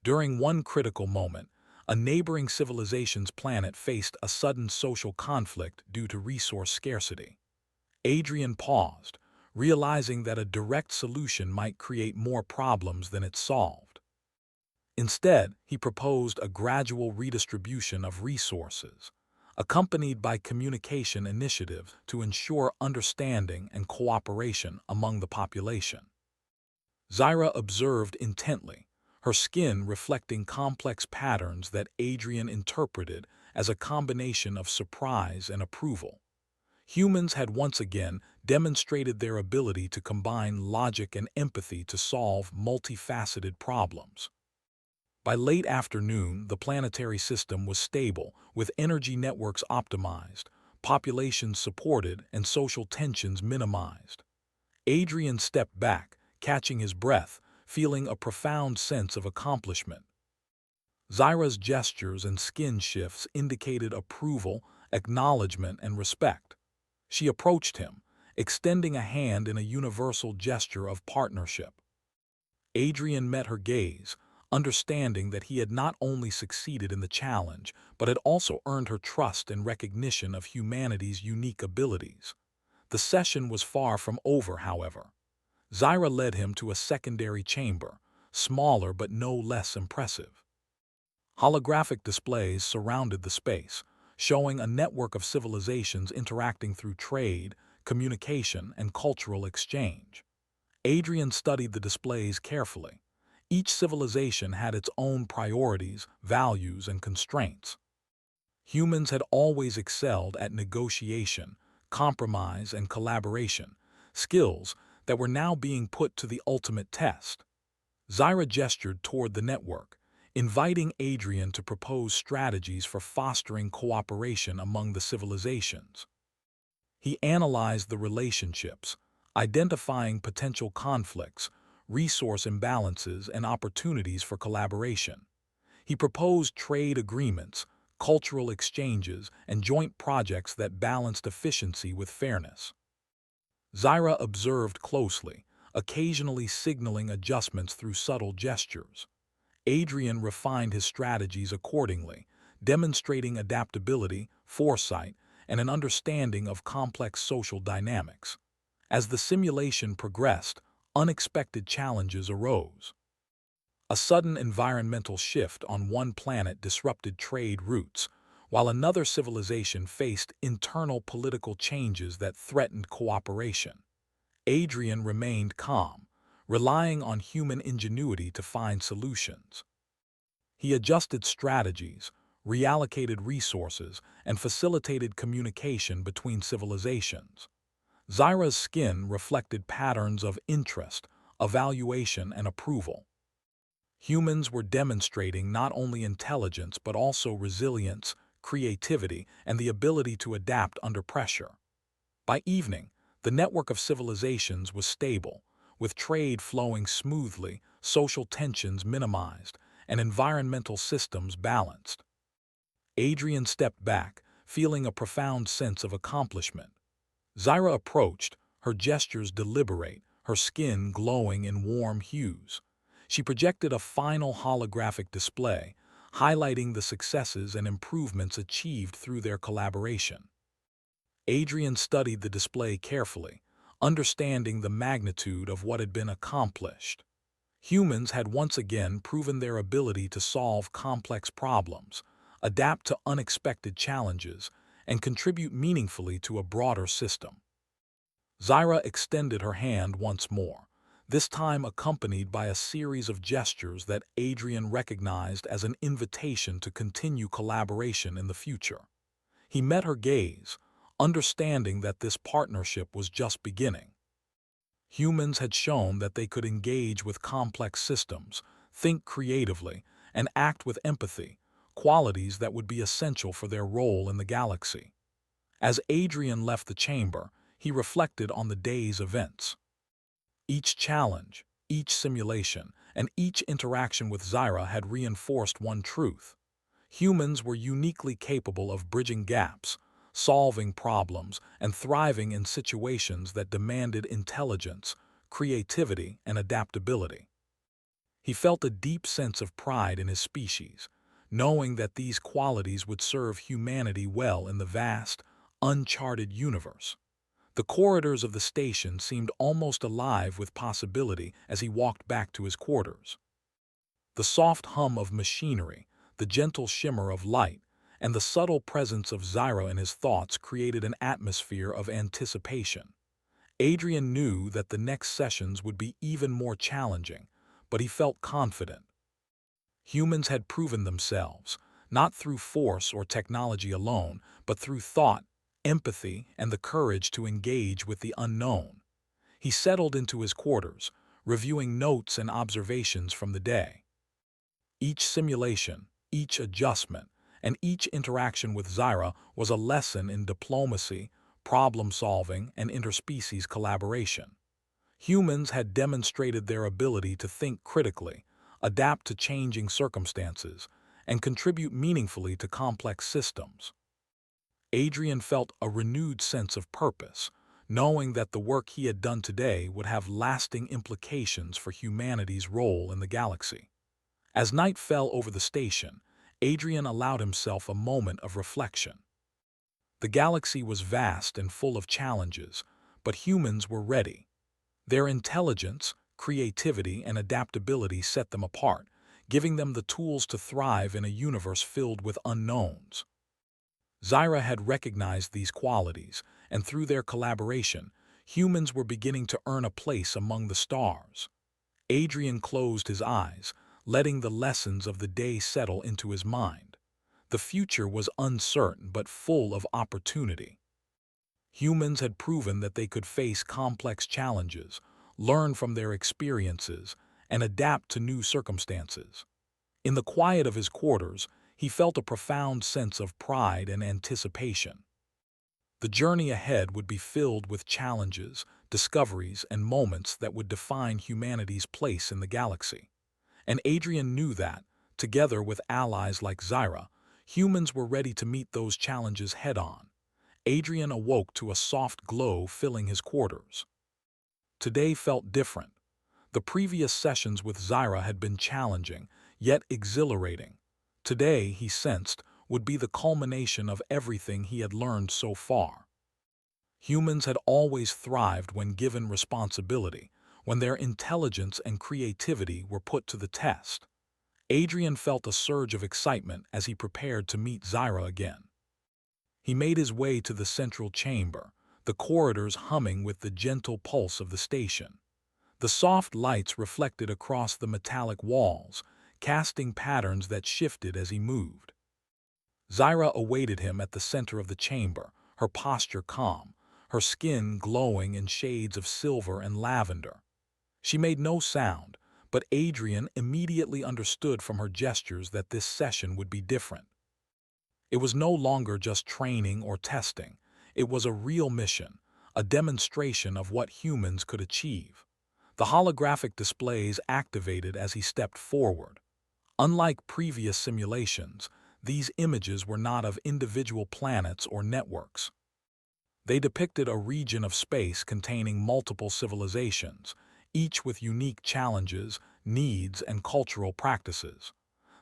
During one critical moment, a neighboring civilization's planet faced a sudden social conflict due to resource scarcity. Adrian paused, realizing that a direct solution might create more problems than it solved. Instead, he proposed a gradual redistribution of resources, accompanied by communication initiatives to ensure understanding and cooperation among the population. Zyra observed intently, her skin reflecting complex patterns that Adrian interpreted as a combination of surprise and approval. Humans had once again demonstrated their ability to combine logic and empathy to solve multifaceted problems. By late afternoon, the planetary system was stable, with energy networks optimized, populations supported, and social tensions minimized. Adrian stepped back, catching his breath, feeling a profound sense of accomplishment. Zyra's gestures and skin shifts indicated approval, acknowledgement, and respect. She approached him, extending a hand in a universal gesture of partnership. Adrian met her gaze, understanding that he had not only succeeded in the challenge, but had also earned her trust and recognition of humanity's unique abilities. The session was far from over, however. Zyra led him to a secondary chamber, smaller but no less impressive. Holographic displays surrounded the space, showing a network of civilizations interacting through trade, communication, and cultural exchange. Adrian studied the displays carefully. Each civilization had its own priorities, values, and constraints. Humans had always excelled at negotiation, compromise, and collaboration, skills that were now being put to the ultimate test. Zyra gestured toward the network, inviting Adrian to propose strategies for fostering cooperation among the civilizations. He analyzed the relationships, identifying potential conflicts, resource imbalances, and opportunities for collaboration. He proposed trade agreements, cultural exchanges, and joint projects that balanced efficiency with fairness. Zyra observed closely, occasionally signaling adjustments through subtle gestures. Adrian refined his strategies accordingly, demonstrating adaptability, foresight, and an understanding of complex social dynamics. As the simulation progressed, unexpected challenges arose. A sudden environmental shift on one planet disrupted trade routes, while another civilization faced internal political changes that threatened cooperation. Adrian remained calm, relying on human ingenuity to find solutions. He adjusted strategies, reallocated resources, and facilitated communication between civilizations. Zyra's skin reflected patterns of interest, evaluation, and approval. Humans were demonstrating not only intelligence but also resilience, creativity, and the ability to adapt under pressure. By evening, the network of civilizations was stable, with trade flowing smoothly, social tensions minimized, and environmental systems balanced. Adrian stepped back, feeling a profound sense of accomplishment. Zyra approached, her gestures deliberate, her skin glowing in warm hues. She projected a final holographic display, highlighting the successes and improvements achieved through their collaboration. Adrian studied the display carefully, understanding the magnitude of what had been accomplished. Humans had once again proven their ability to solve complex problems, adapt to unexpected challenges, and contribute meaningfully to a broader system. Zyra extended her hand once more, this time accompanied by a series of gestures that Adrian recognized as an invitation to continue collaboration in the future. He met her gaze, understanding that this partnership was just beginning. Humans had shown that they could engage with complex systems, think creatively, and act with empathy, qualities that would be essential for their role in the galaxy. As Adrian left the chamber, he reflected on the day's events. Each challenge, each simulation, and each interaction with Zyra had reinforced one truth. Humans were uniquely capable of bridging gaps, solving problems, and thriving in situations that demanded intelligence, creativity, and adaptability. He felt a deep sense of pride in his species, knowing that these qualities would serve humanity well in the vast, uncharted universe. The corridors of the station seemed almost alive with possibility as he walked back to his quarters. The soft hum of machinery, the gentle shimmer of light, and the subtle presence of Zyra in his thoughts created an atmosphere of anticipation. Adrian knew that the next sessions would be even more challenging, but he felt confident. Humans had proven themselves, not through force or technology alone, but through thought, empathy, and the courage to engage with the unknown. He settled into his quarters, reviewing notes and observations from the day. Each simulation, each adjustment, and each interaction with Zyra was a lesson in diplomacy, problem-solving, and interspecies collaboration. Humans had demonstrated their ability to think critically, adapt to changing circumstances, and contribute meaningfully to complex systems. Adrian felt a renewed sense of purpose, knowing that the work he had done today would have lasting implications for humanity's role in the galaxy. As night fell over the station, Adrian allowed himself a moment of reflection. The galaxy was vast and full of challenges, but humans were ready. Their intelligence, creativity, and adaptability set them apart, giving them the tools to thrive in a universe filled with unknowns. Zyra had recognized these qualities, and through their collaboration, humans were beginning to earn a place among the stars. Adrian closed his eyes, letting the lessons of the day settle into his mind. The future was uncertain but full of opportunity. Humans had proven that they could face complex challenges, learn from their experiences, and adapt to new circumstances. In the quiet of his quarters, he felt a profound sense of pride and anticipation. The journey ahead would be filled with challenges, discoveries, and moments that would define humanity's place in the galaxy. And Adrian knew that, together with allies like Zyra, humans were ready to meet those challenges head-on. Adrian awoke to a soft glow filling his quarters. Today felt different. The previous sessions with Zyra had been challenging, yet exhilarating. Today, he sensed, would be the culmination of everything he had learned so far. Humans had always thrived when given responsibility, when their intelligence and creativity were put to the test. Adrian felt a surge of excitement as he prepared to meet Zyra again. He made his way to the central chamber, the corridors humming with the gentle pulse of the station. The soft lights reflected across the metallic walls, casting patterns that shifted as he moved. Zyra awaited him at the center of the chamber, her posture calm, her skin glowing in shades of silver and lavender. She made no sound, but Adrian immediately understood from her gestures that this session would be different. It was no longer just training or testing. It was a real mission, a demonstration of what humans could achieve. The holographic displays activated as he stepped forward. Unlike previous simulations, these images were not of individual planets or networks. They depicted a region of space containing multiple civilizations, each with unique challenges, needs, and cultural practices.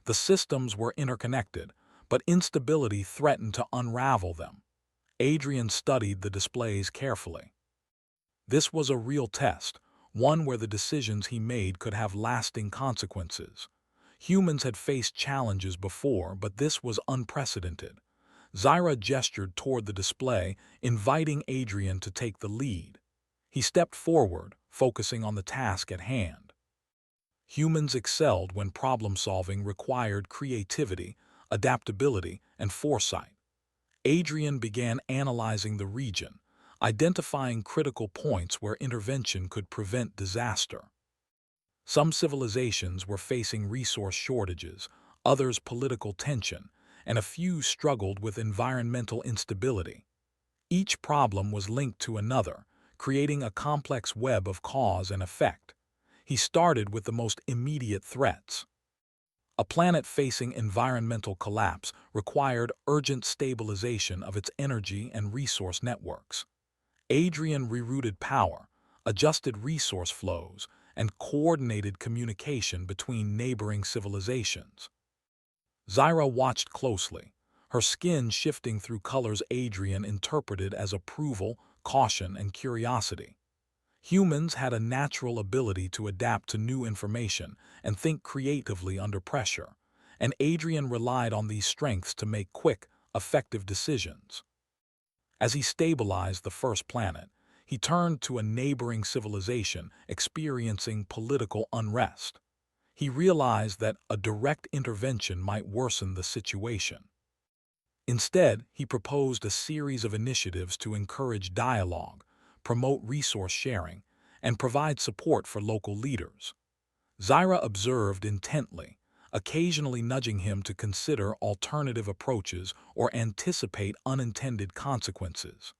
The systems were interconnected, but instability threatened to unravel them. Adrian studied the displays carefully. This was a real test, one where the decisions he made could have lasting consequences. Humans had faced challenges before, but this was unprecedented. Zyra gestured toward the display, inviting Adrian to take the lead. He stepped forward, focusing on the task at hand. Humans excelled when problem-solving required creativity, adaptability, and foresight. Adrian began analyzing the region, identifying critical points where intervention could prevent disaster. Some civilizations were facing resource shortages, others political tension, and a few struggled with environmental instability. Each problem was linked to another, creating a complex web of cause and effect. He started with the most immediate threats. A planet facing environmental collapse required urgent stabilization of its energy and resource networks. Adrian rerouted power, adjusted resource flows, and coordinated communication between neighboring civilizations. Zyra watched closely, her skin shifting through colors Adrian interpreted as approval, caution, and curiosity. Humans had a natural ability to adapt to new information and think creatively under pressure, and Adrian relied on these strengths to make quick, effective decisions. As he stabilized the first planet, he turned to a neighboring civilization experiencing political unrest. He realized that a direct intervention might worsen the situation. Instead, he proposed a series of initiatives to encourage dialogue, promote resource sharing, and provide support for local leaders. Zyra observed intently, occasionally nudging him to consider alternative approaches or anticipate unintended consequences.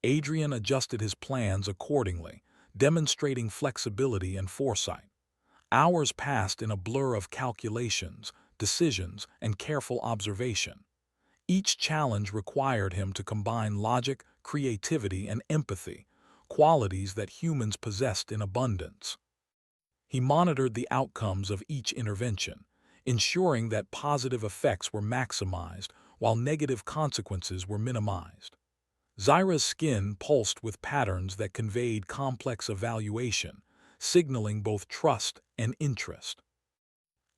Adrian adjusted his plans accordingly, demonstrating flexibility and foresight. Hours passed in a blur of calculations, decisions, and careful observation. Each challenge required him to combine logic, creativity, and empathy, qualities that humans possessed in abundance. He monitored the outcomes of each intervention, ensuring that positive effects were maximized while negative consequences were minimized. Zyra's skin pulsed with patterns that conveyed complex evaluation, signaling both trust and interest.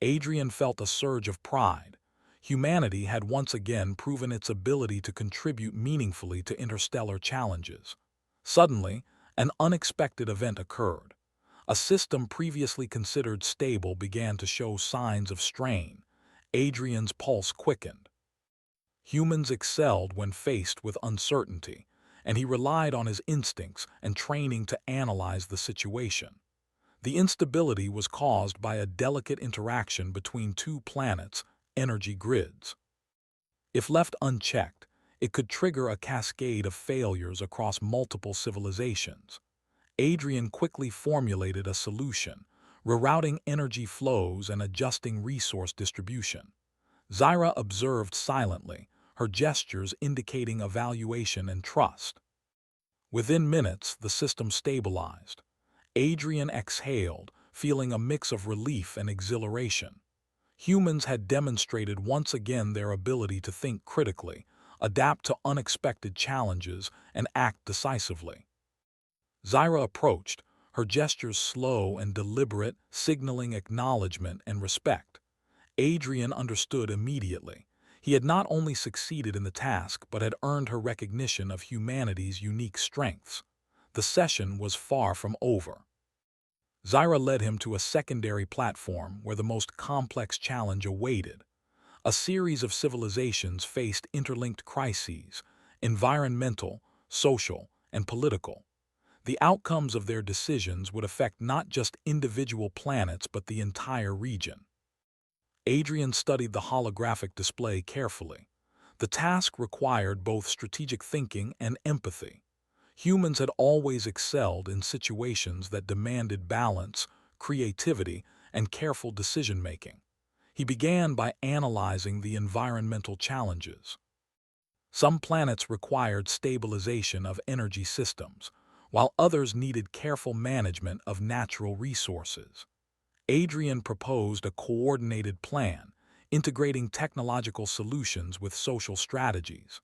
Adrian felt a surge of pride. Humanity had once again proven its ability to contribute meaningfully to interstellar challenges. Suddenly, an unexpected event occurred. A system previously considered stable began to show signs of strain. Adrian's pulse quickened. Humans excelled when faced with uncertainty, and he relied on his instincts and training to analyze the situation. The instability was caused by a delicate interaction between two planets' energy grids. If left unchecked, it could trigger a cascade of failures across multiple civilizations. Adrian quickly formulated a solution, rerouting energy flows and adjusting resource distribution. Zyra observed silently, her gestures indicating evaluation and trust. Within minutes, the system stabilized. Adrian exhaled, feeling a mix of relief and exhilaration. Humans had demonstrated once again their ability to think critically, adapt to unexpected challenges, and act decisively. Zyra approached, her gestures slow and deliberate, signaling acknowledgement and respect. Adrian understood immediately. He had not only succeeded in the task but had earned her recognition of humanity's unique strengths. The session was far from over. Zyra led him to a secondary platform where the most complex challenge awaited. A series of civilizations faced interlinked crises: environmental, social, and political. The outcomes of their decisions would affect not just individual planets but the entire region. Adrian studied the holographic display carefully. The task required both strategic thinking and empathy. Humans had always excelled in situations that demanded balance, creativity, and careful decision-making. He began by analyzing the environmental challenges. Some planets required stabilization of energy systems, while others needed careful management of natural resources. Adrian proposed a coordinated plan, integrating technological solutions with social strategies.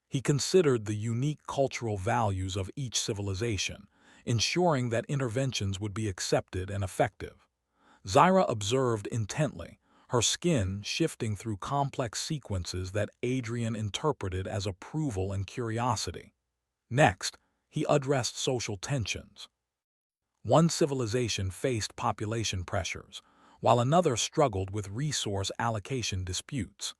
He considered the unique cultural values of each civilization, ensuring that interventions would be accepted and effective. Zyra observed intently, her skin shifting through complex sequences that Adrian interpreted as approval and curiosity. Next, he addressed social tensions. One civilization faced population pressures, while another struggled with resource allocation disputes.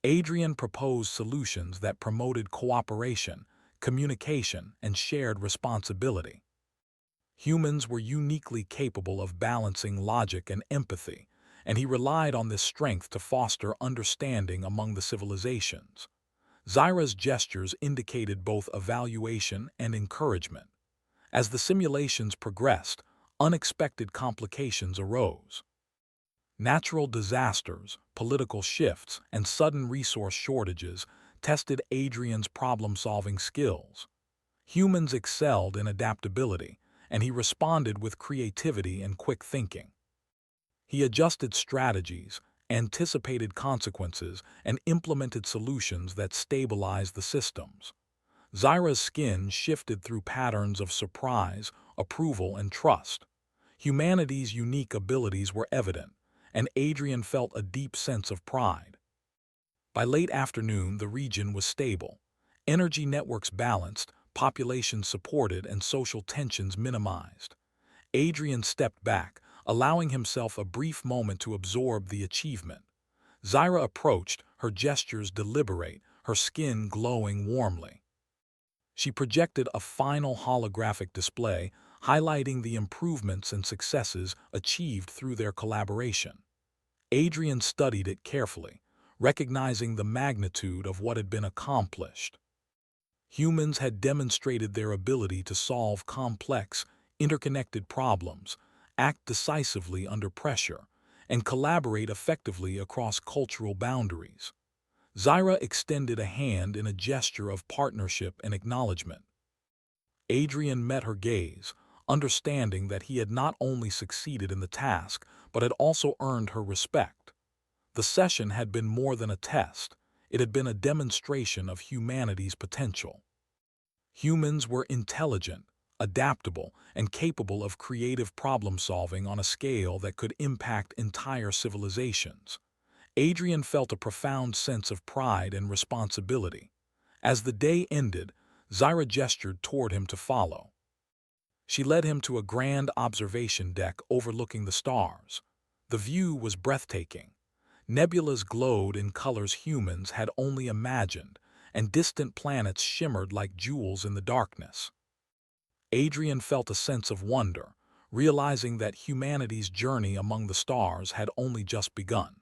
Adrian proposed solutions that promoted cooperation, communication, and shared responsibility. Humans were uniquely capable of balancing logic and empathy, and he relied on this strength to foster understanding among the civilizations. Zyra's gestures indicated both evaluation and encouragement. As the simulations progressed, unexpected complications arose. Natural disasters, political shifts, and sudden resource shortages tested Adrian's problem-solving skills. Humans excelled in adaptability, and he responded with creativity and quick thinking. He adjusted strategies, anticipated consequences, and implemented solutions that stabilized the systems. Zyra's skin shifted through patterns of surprise, approval, and trust. Humanity's unique abilities were evident, and Adrian felt a deep sense of pride. By late afternoon, the region was stable. Energy networks balanced, population supported, and social tensions minimized. Adrian stepped back, allowing himself a brief moment to absorb the achievement. Zyra approached, her gestures deliberate, her skin glowing warmly. She projected a final holographic display, highlighting the improvements and successes achieved through their collaboration. Adrian studied it carefully, recognizing the magnitude of what had been accomplished. Humans had demonstrated their ability to solve complex, interconnected problems, act decisively under pressure, and collaborate effectively across cultural boundaries. Zyra extended a hand in a gesture of partnership and acknowledgement. Adrian met her gaze, understanding that he had not only succeeded in the task, but had also earned her respect. The session had been more than a test. It had been a demonstration of humanity's potential. Humans were intelligent, adaptable, and capable of creative problem-solving on a scale that could impact entire civilizations. Adrian felt a profound sense of pride and responsibility. As the day ended, Zyra gestured toward him to follow. She led him to a grand observation deck overlooking the stars. The view was breathtaking. Nebulas glowed in colors humans had only imagined, and distant planets shimmered like jewels in the darkness. Adrian felt a sense of wonder, realizing that humanity's journey among the stars had only just begun.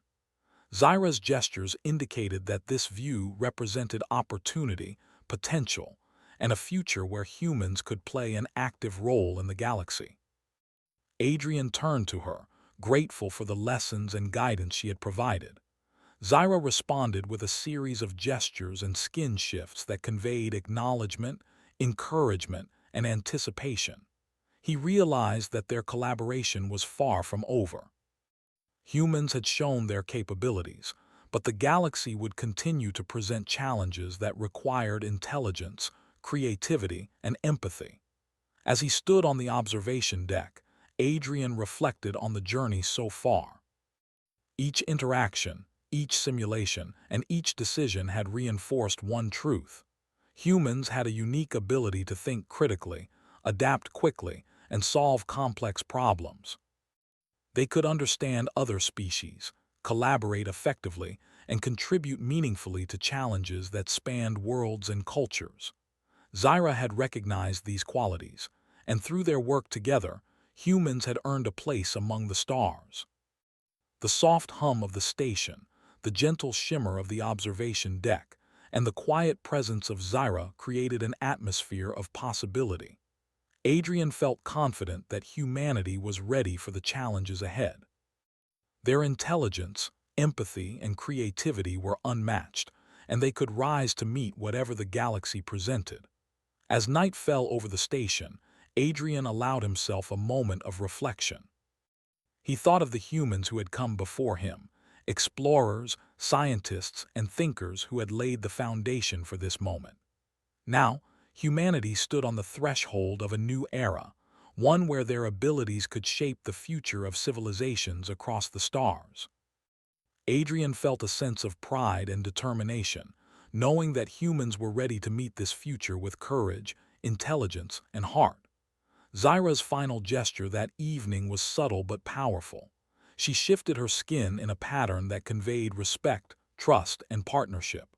Zyra's gestures indicated that this view represented opportunity, potential, and a future where humans could play an active role in the galaxy. Adrian turned to her, grateful for the lessons and guidance she had provided. Zyra responded with a series of gestures and skin shifts that conveyed acknowledgement, encouragement, and anticipation. He realized that their collaboration was far from over. Humans had shown their capabilities, but the galaxy would continue to present challenges that required intelligence, creativity, and empathy. As he stood on the observation deck, Adrian reflected on the journey so far. Each interaction, each simulation, and each decision had reinforced one truth. Humans had a unique ability to think critically, adapt quickly, and solve complex problems. They could understand other species, collaborate effectively, and contribute meaningfully to challenges that spanned worlds and cultures. Zyra had recognized these qualities, and through their work together, humans had earned a place among the stars. The soft hum of the station, the gentle shimmer of the observation deck, and the quiet presence of Zyra created an atmosphere of possibility. Adrian felt confident that humanity was ready for the challenges ahead. Their intelligence, empathy, and creativity were unmatched, and they could rise to meet whatever the galaxy presented. As night fell over the station, Adrian allowed himself a moment of reflection. He thought of the humans who had come before him, explorers, scientists, and thinkers who had laid the foundation for this moment. Now, humanity stood on the threshold of a new era, one where their abilities could shape the future of civilizations across the stars. Adrian felt a sense of pride and determination, knowing that humans were ready to meet this future with courage, intelligence, and heart. Zyra's final gesture that evening was subtle but powerful. She shifted her skin in a pattern that conveyed respect, trust, and partnership.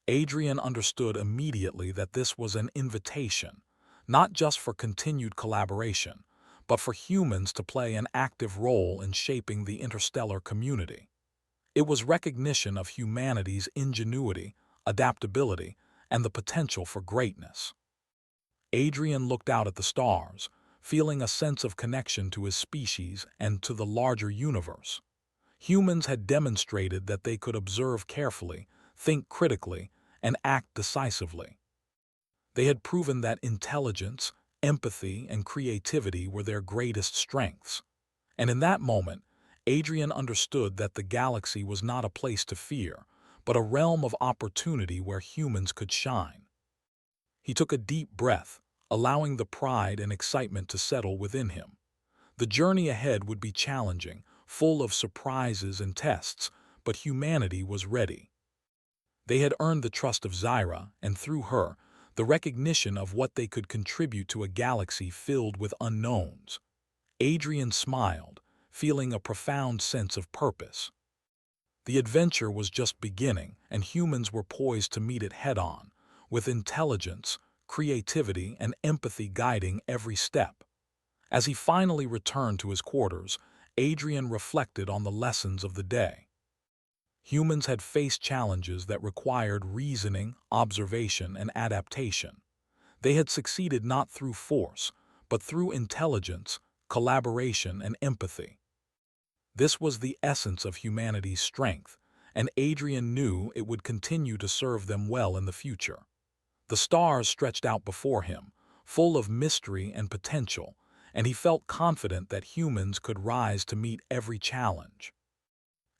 Adrian understood immediately that this was an invitation, not just for continued collaboration, but for humans to play an active role in shaping the interstellar community. It was recognition of humanity's ingenuity, adaptability, and the potential for greatness. Adrian looked out at the stars, feeling a sense of connection to his species and to the larger universe. Humans had demonstrated that they could observe carefully, think critically, and act decisively. They had proven that intelligence, empathy, and creativity were their greatest strengths. And in that moment, Adrian understood that the galaxy was not a place to fear, but a realm of opportunity where humans could shine. He took a deep breath, allowing the pride and excitement to settle within him. The journey ahead would be challenging, full of surprises and tests, but humanity was ready. They had earned the trust of Zyra, and through her, the recognition of what they could contribute to a galaxy filled with unknowns. Adrian smiled, feeling a profound sense of purpose. The adventure was just beginning, and humans were poised to meet it head-on, with intelligence, creativity, and empathy guiding every step. As he finally returned to his quarters, Adrian reflected on the lessons of the day. Humans had faced challenges that required reasoning, observation, and adaptation. They had succeeded not through force, but through intelligence, collaboration, and empathy. This was the essence of humanity's strength, and Adrian knew it would continue to serve them well in the future. The stars stretched out before him, full of mystery and potential, and he felt confident that humans could rise to meet every challenge.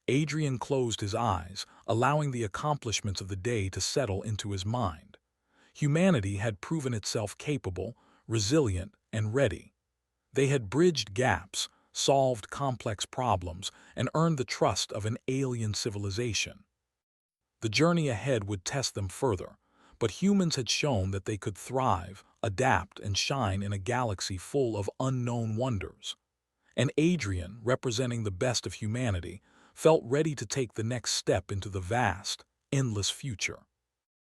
Adrian closed his eyes, allowing the accomplishments of the day to settle into his mind. Humanity had proven itself capable, resilient, and ready. They had bridged gaps, solved complex problems, and earned the trust of an alien civilization. The journey ahead would test them further, but humans had shown that they could thrive, adapt, and shine in a galaxy full of unknown wonders. And Adrian, representing the best of humanity, felt ready to take the next step into the vast, endless future.